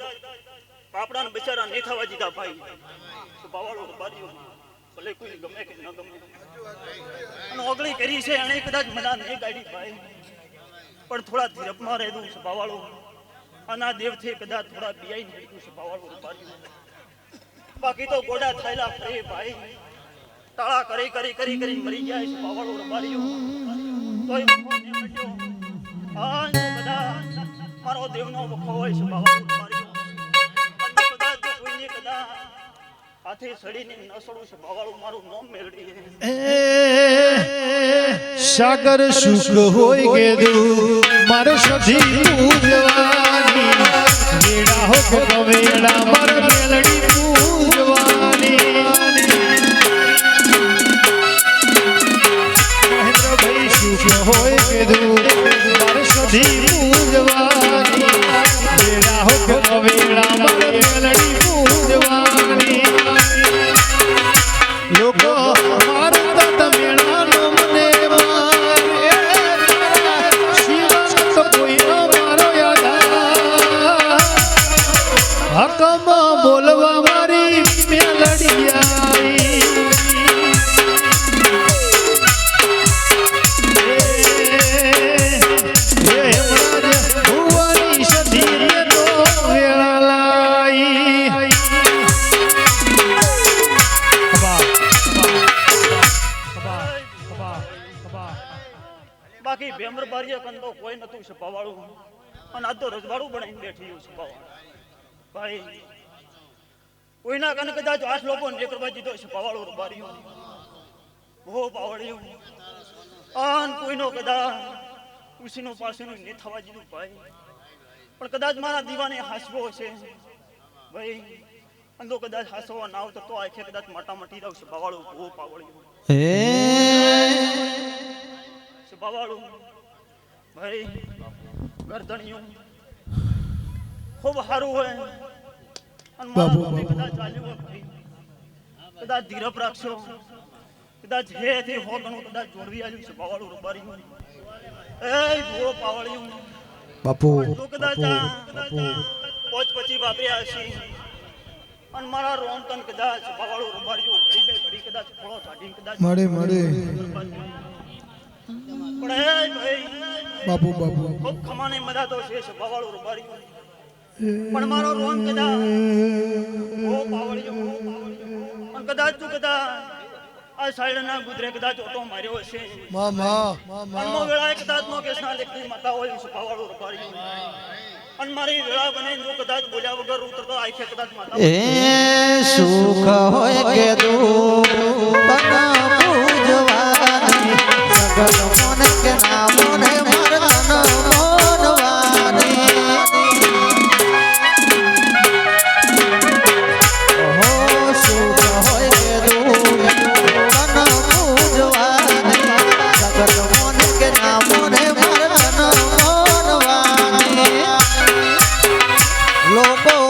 પાપડા ને બચારા નહીં થવા દીધા ભાઈ સભાવાળું રબાર્યું ભલે કોઈ ગમે કે ન ગમે અને ઓગળી કરી છે એને કદાચ મના નહીં કાઢી ભાઈ પણ થોડા ધીરપમાં રહેવું સભાવાળું આના દેવથી કદાચ થોડા બિયાઈ નીકળ્યું સભાવાળું રબાર્યું બાકી તો ગોડા થયેલા ફરે ભાઈ તાળા કરી કરી કરી કરી મરી જાય સભાવાળું રબાર્યું તોય વખો ને મળ્યો આ બધા મારો દેવનો વખો હોય સભાવાળું રબાર્યું અને કદાચ કોઈને કદાચ હાથે સડીને નસડું છે બાવાળું મારું નામ મેળવી સાગર શુક્લ હોય કે દુ મારે સધી પૂજવાની વેડા હો કે વેડા મારે મેલડી પૂજવાની મહેન્દ્રભાઈ શુક્લ હોય કે દુ મારે સધી પૂજવાની વેડા હો કે વેડા મારે મેલડી પૂજવાની લોકો મારતા તમેણાનો મને મારે શિવન તો કોઈ મારો યાદ હકમ બોલવા મારી મેલડી આવી હેમરાજ ભુવાની સધી તો વેળા લાઈ બાકી ભેમર બારીયા કંદો કોઈ નતું સભાવાળું અને આ તો રજવાડું બનાવીને બેઠી સભાવાળું ભાઈ કોઈના કને કદાચ 8 લોકો ને કરવા દીધો સભાવાળું રબાર્યું બહુ પાવળ્યું આન કોઈનો કદાચ ઉસીનો પાસેનું ને થવા દીધું ભાઈ પણ કદાચ મારા દીવાને હાસવો છે ભાઈ અંદો કદાચ હાસવા ના આવતો તો આખે કદાચ માટા મટી રહ્યો સભાવાળું બહુ પાવળ્યું સભાવાળું ભાઈ ગરદણિયું ખૂબ સારું હોય અને મારા કદાચ ચાલ્યું હોય ભાઈ કદાચ ધીરપ રાખશો કદાચ હે હો ઘણું કદાચ જોડવી આવ્યું છે બાવાળું રબાર્યું એ ભૂવો પાવળ્યું બાપુ તો કદાચ પોચ પછી વાપર્યા હશે અને મારા રોમતન કદાચ બાવાળો રબારીઓ ઘડી બે ઘડી કદાચ ફળો કાઢીને કદાચ મળે મળે પણ હે ભાઈ બાપુ બાપુ ખૂબ ખમાને મદા તો છે બાવાળો રબારીઓ પણ મારો રોમ કદાચ ઓ બાવળિયો અને કદાચ તું કદાચ આ સાઈડના ગુદરે કદાચ ઓટો માર્યો હશે મામા અનમો વેળાએ કદાચ નો કેસના લેખની માતા હોય બાવાળો રબારીઓ અને મારી વેળા બને જો કદાચ બોલ્યા વગર ઉતરતો આખે કદાચ માતા એ સુખ હોય કે દુઃખ તન પૂજવાની સગલ મોને કે ના મોને મરતન મોનવાની ઓહો સુખ હોય કે દુઃખ તન પૂજવાની સગલ મોને કે ના મોને મરતન મોનવાની લોકો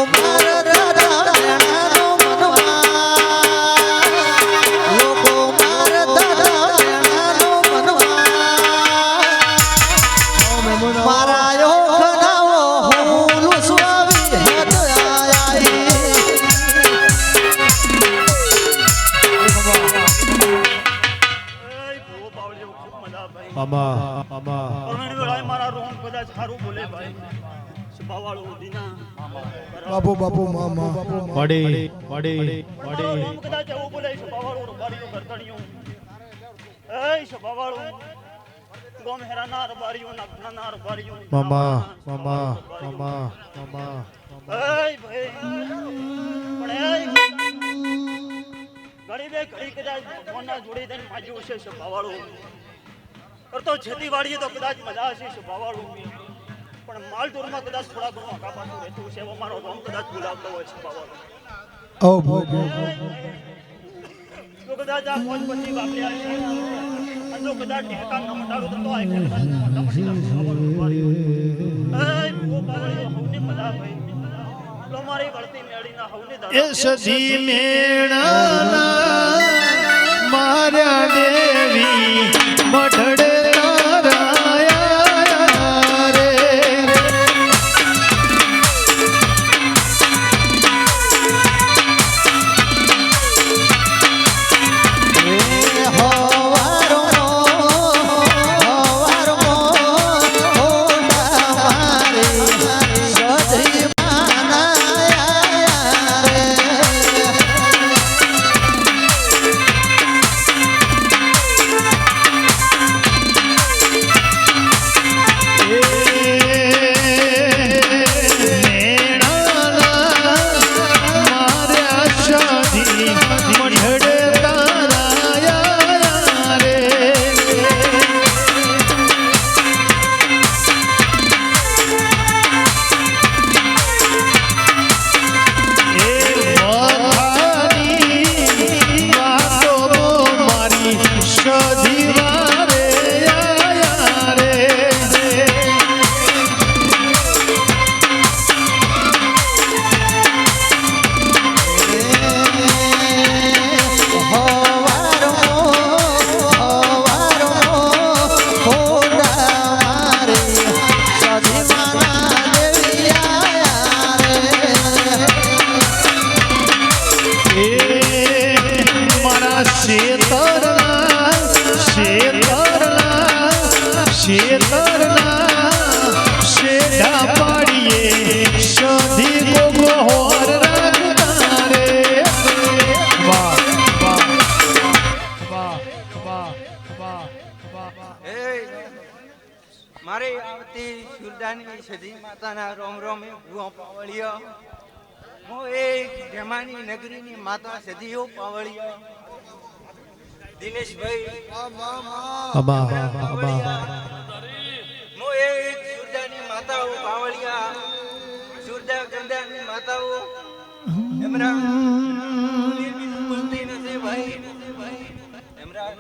મામા મામા ઘણી વેળાએ મારા રોમ કદાચ સારું બોલે ભાઈ બાવાળો દીના બાપુ બાપુ મામા મડી મડી મારો મડી રોમ કદાચ એવું બોલે બાવાળો રબારીઓ ગરદણીઓ એ બાવાળો ગોમ હેરાના રબારીઓ નાખના રબારીઓ મામા મામા મામા મામા એ ભાઈ પણ એ ગરીબે ઘડી કદાચ ભગવાનના જોડે થઈને માજ્યું છે બાવાળો કરતો ખેતીવાડીએ તો કદાચ મજા હશે ભાવાળું પણ માલઢોરમાં કદાચ થોડા ઘણું આકાબાનું રહેતું છે એવો મારો રોમ કદાચ બોલાવતો હોય છે ભાવાળું ઓ ભાઈ તો કદાચ આ મોજ પછી વાપર્યા છે અને જો કદાચ ટેકા ન મટાડું તો આ કદાચ મોટા પડી જશે ભાવાળું એ ભૂ ભાવાળીઓ હવને મજા ભાઈ લો મારી વળતી મેળીના હવને એ સદી મેળાના માર્યા દેવી મઢડે તારાયા રે મારે આવતી સુરદાની સદી માતાના રોમ રોમે ભૂવો પાવળિયો હું એક જમાની નગરીની માતા સદીઓ પાવળિયો દિનેશભાઈ અબા હું એક સુરદાની માતાઓ પાવળિયા સુરદા ગંદાની માતાઓ એમરા બોલતી નથી ભાઈ એમરા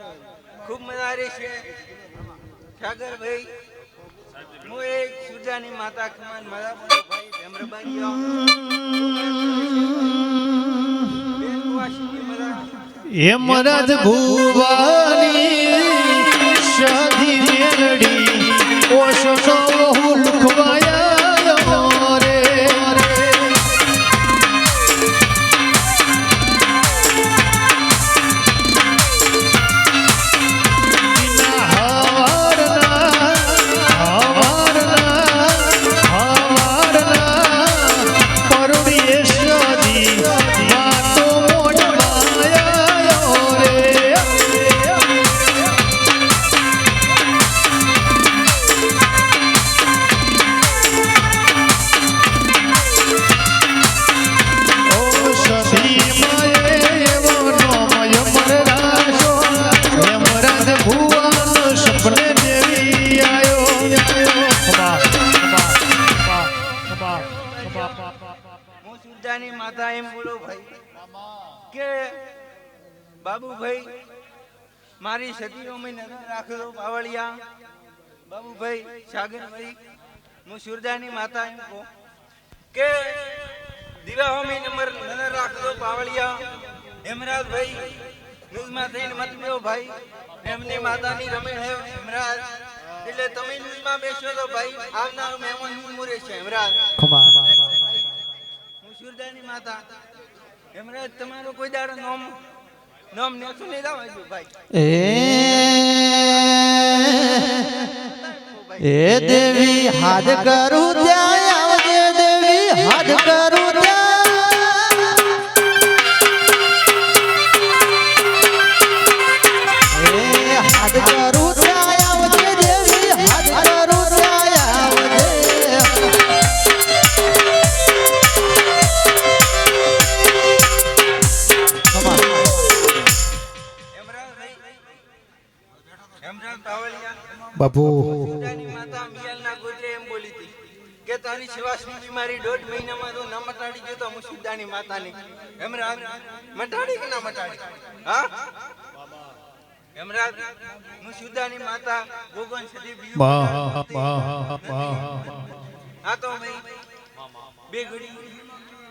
ખૂબ મજા રહી છે સાગરભાઈ હું એક સુરદાની માતા ખમાન મારા ભાઈ ભેમરબાઈ હેમરાજ ભુવાની શાદી મેલડી ઓશનો લુખવાયા રે એમ બોલો ભાઈ કે બાબુભાઈ મારી સતીઓ મેં નજર રાખજો પાવળિયા બાબુભાઈ સાગરભાઈ હું સુરદાની માતા એમ કહું કે દિવાહોમી નજર રાખજો પાવળિયા હેમરાજભાઈ ન્યૂઝમાં થઈને મત લ્યો ભાઈ એમની માતાની રમે હે હેમરાજ એટલે તમે ન્યૂઝમાં બેસો તો ભાઈ આવનાર મહેમાન હું મુરે છે હેમરાજ હું સુરદાની માતા હેમરાજ તમારો કોઈ દાડો નોમ નેતું નહીં દાવાજો ભાઈ એ દેવી હાથ કરું ત્યાં આવજે દેવી હાથ કરું ત્યાં એ હાથ કરું ત્યાં આવજે દેવી હાથ કરું ત્યાં આવજે હેમરાજ પાવળિયા બાપુ સુરદાની માતા મિયાલના ગોત્રે એમ બોલી હતી કે તારી શિવાસની બીમારી 1.5 મહિનામાં તો ન મટાડી ગયો તો હું સુરદાની માતાની હેમરાજ મટાડી કે ના મટાડી હા હેમરાજ હું સુરદાની માતા ભગવાન સદી બીજું હા તો ભાઈ બે ઘડી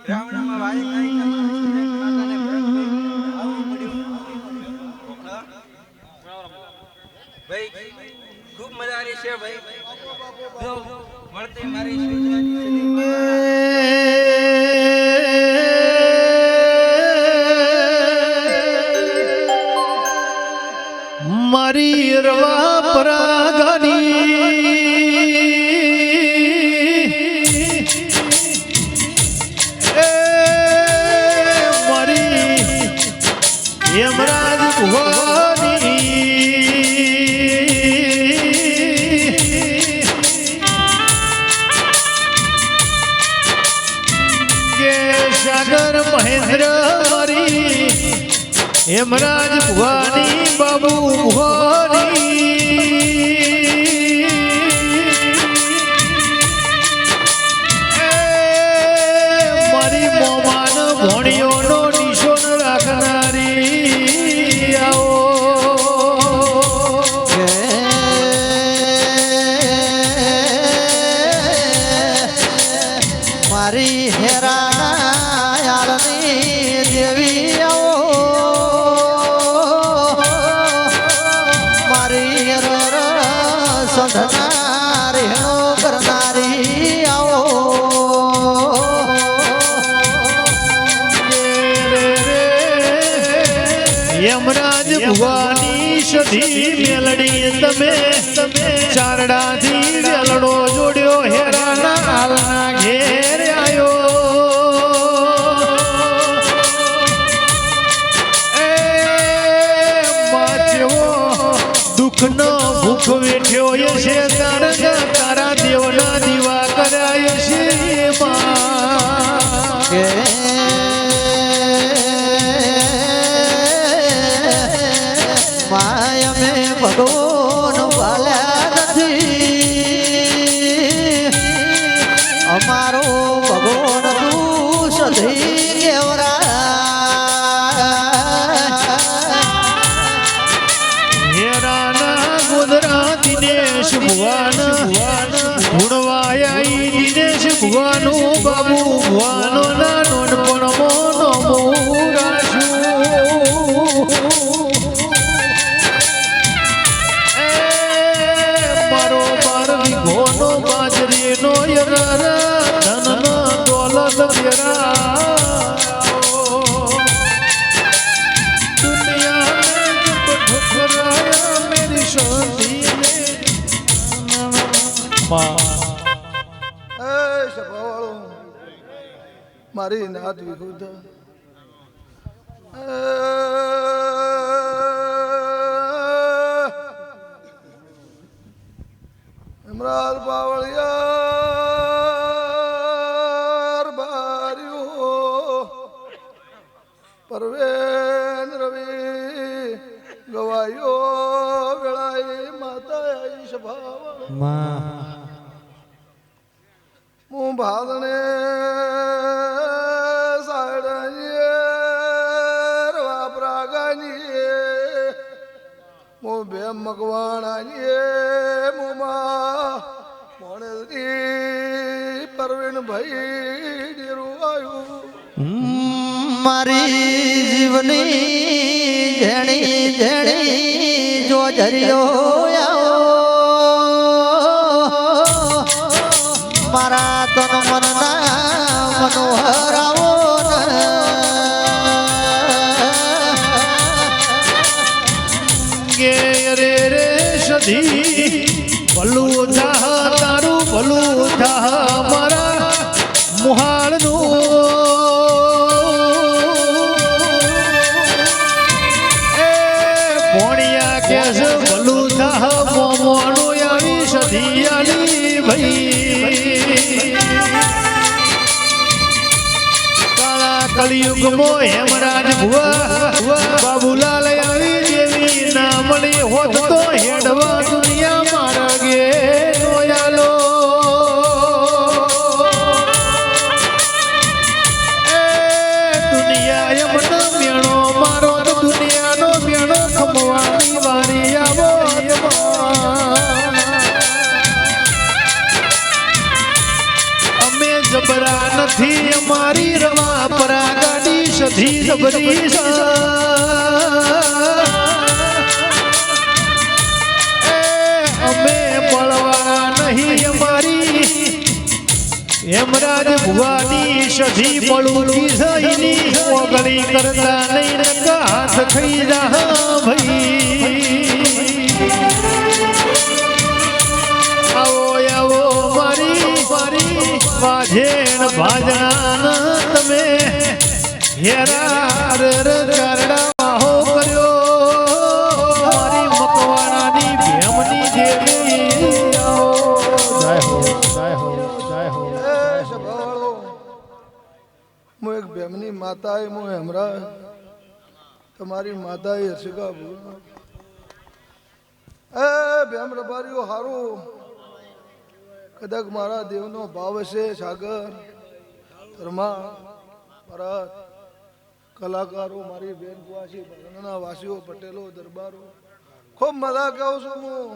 રાવણમાં વાળી કરી માતાને આવવું પડ્યું હા? ભાઈ ખૂબ મજા આવી છે ભાઈ જો મળતી મારી સુરદાની સદી મારી રવા પરાગની એ મારી યમરાજ કે સાગર મહેન્દ્ર મારી હેમરાજ ભુવાની બાબુ ભુવાની મારી મોમાન ભોણીઓનો નિશોન રાખનારી આવો મારી હેરાયાળની દેવી આવો મારી સંધનારી હેણો કરનારી આવો યમરાજ ભુવાની સધી મેલડી તમે ચારડાથી વેલડો જોડ્યો હેરાના હાલના ઘેર આયો એ માચવો દુઃખનો ભૂખ વેઠ્યો છે તારા દેવના દીવા કરાય છે કે માય મે ભગવાન વાલ્યા નથી અમારો ભગવાન તું સધી કેવરા હેરાના ગોધરા દિનેશ ભુવાન ગુણવાયા દિનેશ ભુવાનું બાબુ ભુવાનો ના નોનપણમો નમો રાશું એ મારો વિઘોનો બાજરીનો યરા ધનનો દોલત યરા મારી નાત વિરુદ્ધ હેમરાજ પાવળિયાર બાર્યો પરવેન રવિ ગવાયો વેળાએ માતા આઈ સભાવ હું ભાદને સાડા વેમ મગવાણાની મોમા મોણેલી પરવીનભાઈ ડેરું આવ્યું મારી જીવની જેણી જેણી જો જરિયો આવો મારા તન મનના મનોહર આવો કે રે રે સધી ભલું થાહ તારું ભલું થાહ મારા મુહાળનું એ ભોણિયા કે છે ભલું થાહ મોમોનું આવી સધી આલી ભાઈ કાળા કલિયુગમાં હેમરાજ ભુવા બાબુલાલ આવી દેવી ના મળી હોત તો હેડવા દુનિયા મારા ગે નોયાલો એ દુનિયા એમનો મેણો મારો તો દુનિયાનો મેણો ખમવાની વારી આવો અમે જબરા નથી અમારી રવા પરા ગાડી સધી જબરી અમે મળવા નહીં અમારી હેમરાજ ભુવાની સધી પડું સહીની ઓગળી કરતા નહીં નકા હાથ ખાઈ જા ભાઈ આવો આવો મારી મારી વાજેણ ભાજણા તમે હેરા કરડા વાહો કર્યો મારી મકવાણાની ભેમની જેવી જય હો જય હો જય હો એ સભાવાળો હું એક બેમની માતા હું હેમરા તમારી માતા એ હર્ષિકા ભૂલ એ બેમ રબારીઓ હારું કદાચ મારા દેવનો ભાવ હશે સાગર ધર્મા ભરત કલાકારો મારી બેન વાસી ભરતના વાસીઓ પટેલો દરબારો ખૂબ મજા કહું છું હું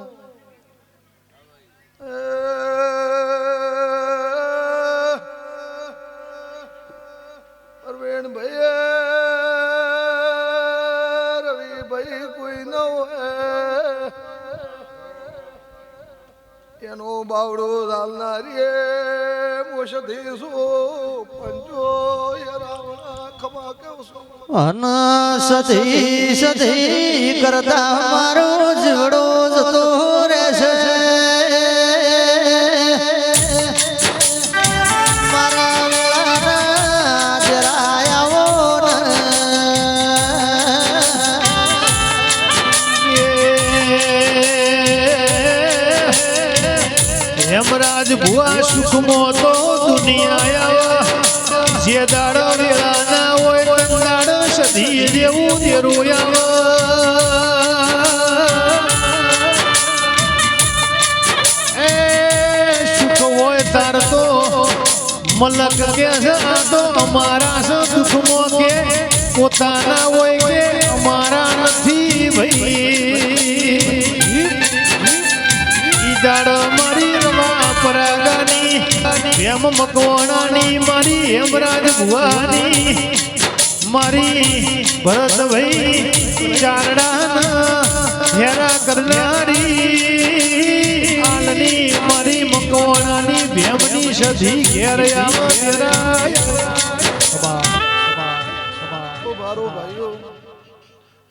પરવેણ ભાઈ રવિ ભાઈ કોઈ ન હોય એનો બાવડો ચાલનારી મોસધી પંચો રાવણા ખમા કેવસો અન સધી સધી કરતા મારો જીવડો જતો રહેશે મારા વેળાના જરા આવો હેમરાજ ભુવા સુખમો તો દુનિયા આવા જે દાડ વેળા ના હોય દાડ સધી દેવું દેરું આવા એ સુખ હોય તાર તો મલક કે છે આ તો અમારા છે દુઃખમાં કે પોતાના હોય કે અમારા નથી ભાઈ દાડ મારી રવા પરાગાની એમ મકવાણાની મારી હેમરાજ ભુવાની મારી ભરતભાઈ ચારડાના હેરા કરનારી આલની મારી મકવાણાની ભેમની સધી ઘેર આવા ખૂબ હારો ભાઈઓ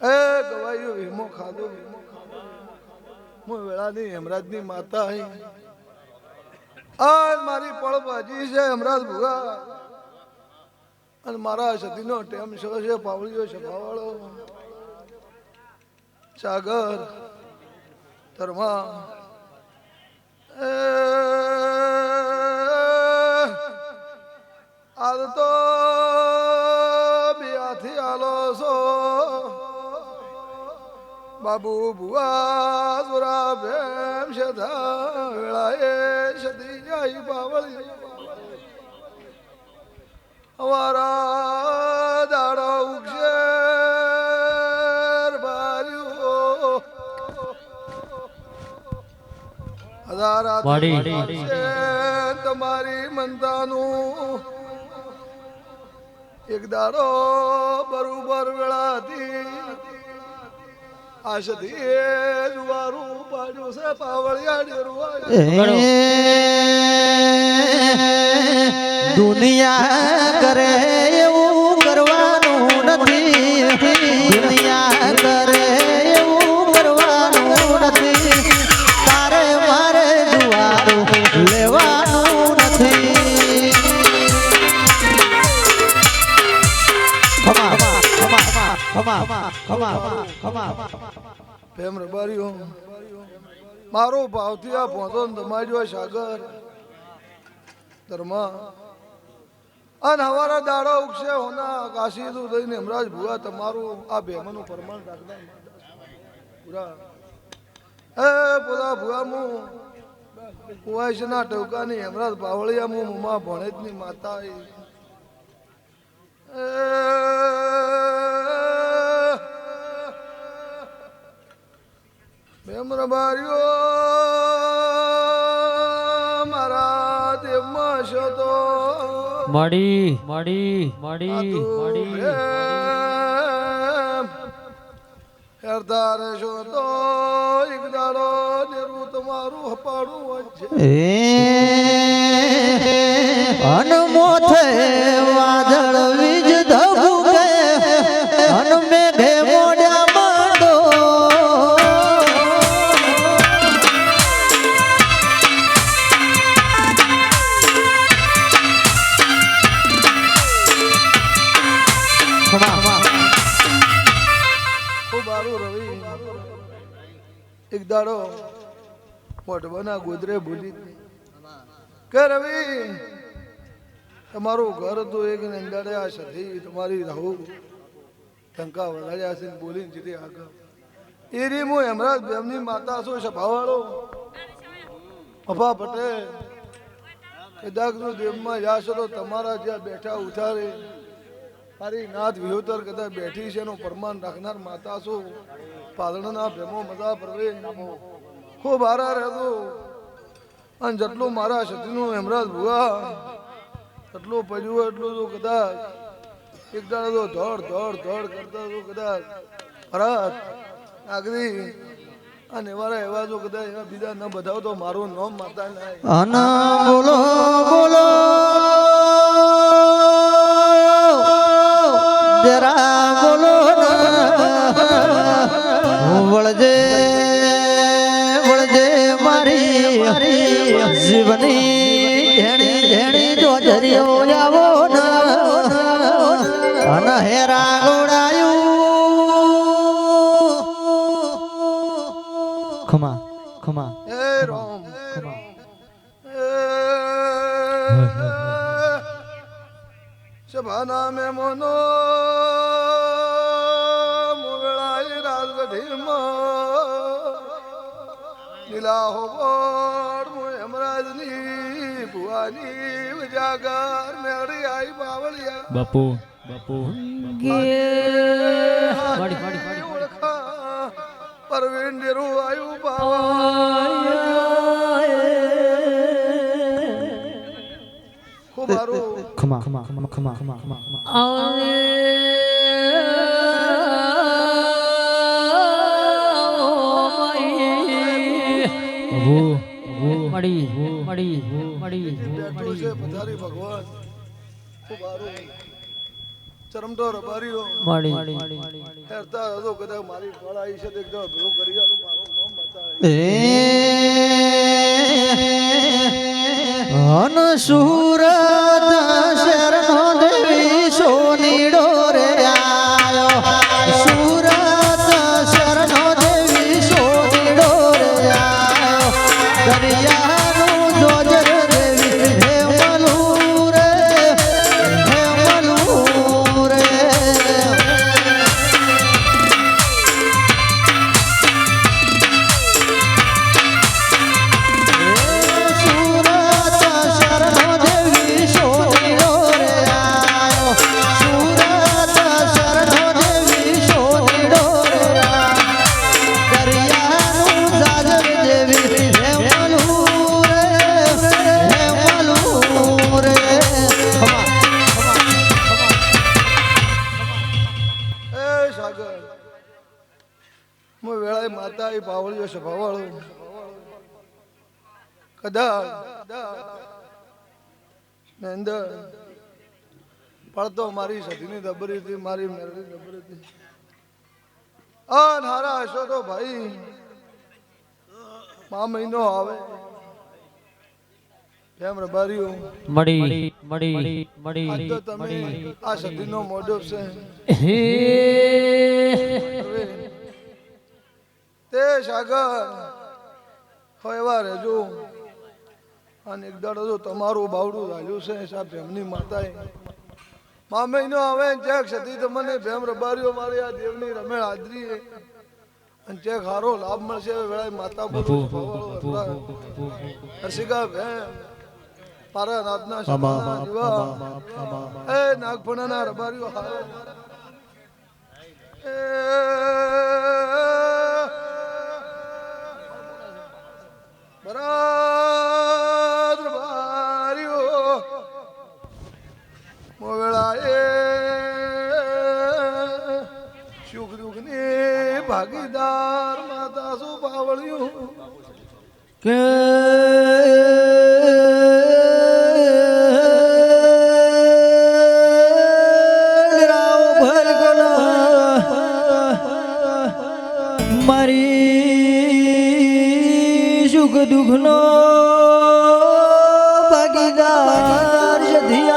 એ ગવાઈઓ વીમો ખાધો હું વેળાની હેમરાજની માતા અહીં આ મારી પડબાજી છે હેમરાજ ભુગા અને મારા સતીનો ટેમ છે પાવળીઓ સભાવાળો સાગર ધર્મા આજ તો બિયાથી આલો છો બાબુ ભુવા સુરા ભેમ શધા વેળાએ સદી જાય બાવળી અમારા દાડા ઉગશે બાર્યું કદા રાત વાડી. આવશે તમારી મનતાનું એક દાડો બરોબર વેળાથી આશથી જુવારું પાડ્યું છે પાવળિયા ડેરું દુનિયા કરે એવું કરવાનું નથી દુનિયા કરે એવું કરવાનું નથી તારે મારે જુવારું લેવાનું નથી પ્રેમ રબારીઓ મારો ભાવથી આ પહોંચો તમારી સાગર ધર્મા અને હવારા દાડો ઉગશે હોના કાશી તું થઈને હેમરાજ ભુવા તમારું આ ભેમાનું પ્રમાણ રાખતા પૂરા એ પોતા ભુવા હું કુવાઈશના ટવકાની હેમરાજ બાવળિયા હું મુમા ભણેજની માતા પ્રેમ રબારીઓ મારા દેવમાં છો તો માડી માડી માડી માડી હેરતા રહેશો તો એક દાડો નેરું તમારું હપાડું વચ્ચે અનમોથે વાદળ વીજ ધબુકે અન મેઘે મોડ્યા માંડો ખૂબ સારું રવિ એક દાડો મોઢવાના ગોદરે ભૂલી જ નહીં. કે રવિ તમારું ઘર હતું એક અંદાડે આ સધી તમારી રહું ટંકા વળાડ્યા છે બોલીને જીતી આગળ એ રી હું હેમરાજ બેમની માતા છું સભાવાળો અફા પટેલ કદાચ નું દેવમાં જાશો તો તમારા જ્યાં બેઠા ઉઠારે મારી નાથ વિહોતર કદાચ બેઠી છે એનું પ્રમાણ રાખનાર માતા છું પાલણના ભેમો મજા પરવે ખૂબ હારા રહેતો અને જેટલું મારા સતીનું હેમરાજ ભુવા એટલું પડ્યું એટલું તો કદાચ એક દાડો તો ધોડ કરતા તો કદાચ ભરત આગરી અને એવા જો કદાચ એવા બીજા ન બધાવ તો મારું નામ માતા નાય અન બોલો બોલો જરા બોલો વળજે વળજે મારી જીવની ઝેણી ઝેણી જોજરીઓ જાવો અન હેરા ગોડાયું ખમા ખમા એ રોમ ખમા સભાના મેમોનો મોગળાઈ રાજગઢીમાં નીલા હોબોડ મુ હેમરાજની ભુવાની ઉજાગર મેળી આઈ બાવળિયા બાપુ બાપુ વાડી ઓળખા પરવીન ડેરું આયુ બાવા ખૂબ હારું ખમા ખમા ખમા ખમા ખમા ખમા મળી મળી મળી બેઠો છે પધારી ભગવાન ખૂબ હારું ચરમતો રબારીઓ મળી હેરતા હતો કદાચ મારી ફળ આવી છે તો એકદમ ભેગું કરી આલું મારું નામ બતાવે અન સુરત શરણો દેવી સોનીડો રે આયો સુરત શરણો દેવી સોનીડો રે આયો દરિયાનું જોજર દેવી હે મલુ રે સુરત શરણો દેવી સાગર હું વેળાએ માતા એ પાવળીઓ સભાવાળો કદાચ અંદર પડતો મારી સતીની દબરી હતી મારી મેરડી દબરી હતી હારા હશો તો ભાઈ મા મહિનો આવે કેમ રબારીઓ આજ તો તમે આ સતીનો મોઢો છે તે સાગર હોય એવા રહેજો અને એક દાડો તો તમારું બાવડું રાજુ છે સાહેબ એમની માતાએ મા મહિનો આવે ચેક સતી તમને ભેમ રબારીઓ મારી આ દેવની રમેળ હાજરી અને ચેક હારો લાભ મળશે વેળાએ માતા બોલું હર્ષિકા ભેમ મારા નાથના સપના જીવા એ નાગફણાના રબારીઓ હારો બરાબર બારીઓ મોવેળાએ સુખ દુઃખની ભાગીદાર માતા શું પાવળ્યું કે મારી સુખ દુઃખનો ભાગીદાર જધી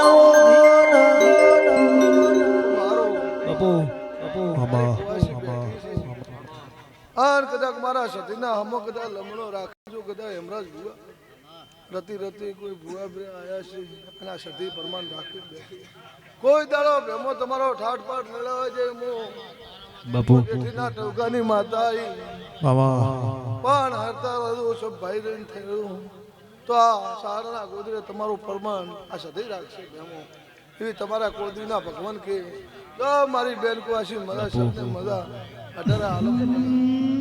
આર કદાચ મારા સતીના હમો કદાચ લમણો રાખજો કદાચ હેમરાજ ભુવા રતી રતી કોઈ ભુવા બે આયા છે અને આ સતી પ્રમાણ રાખી દે કોઈ દાડો ભેમો તમારો ઠાઠ પાઠ મેળવે છે જેઠીના ટવકાની માતા પણ હરતા બધું સબ ભાઈ રહીને થયું તો આ સારના ગોદરે તમારું પ્રમાણ આ સધી રાખશે ભેમો એવી તમારા કોદરીના ભગવાન કે મારી બેન કુવાસી મજા શબ્દ મજા અઢારે આલમ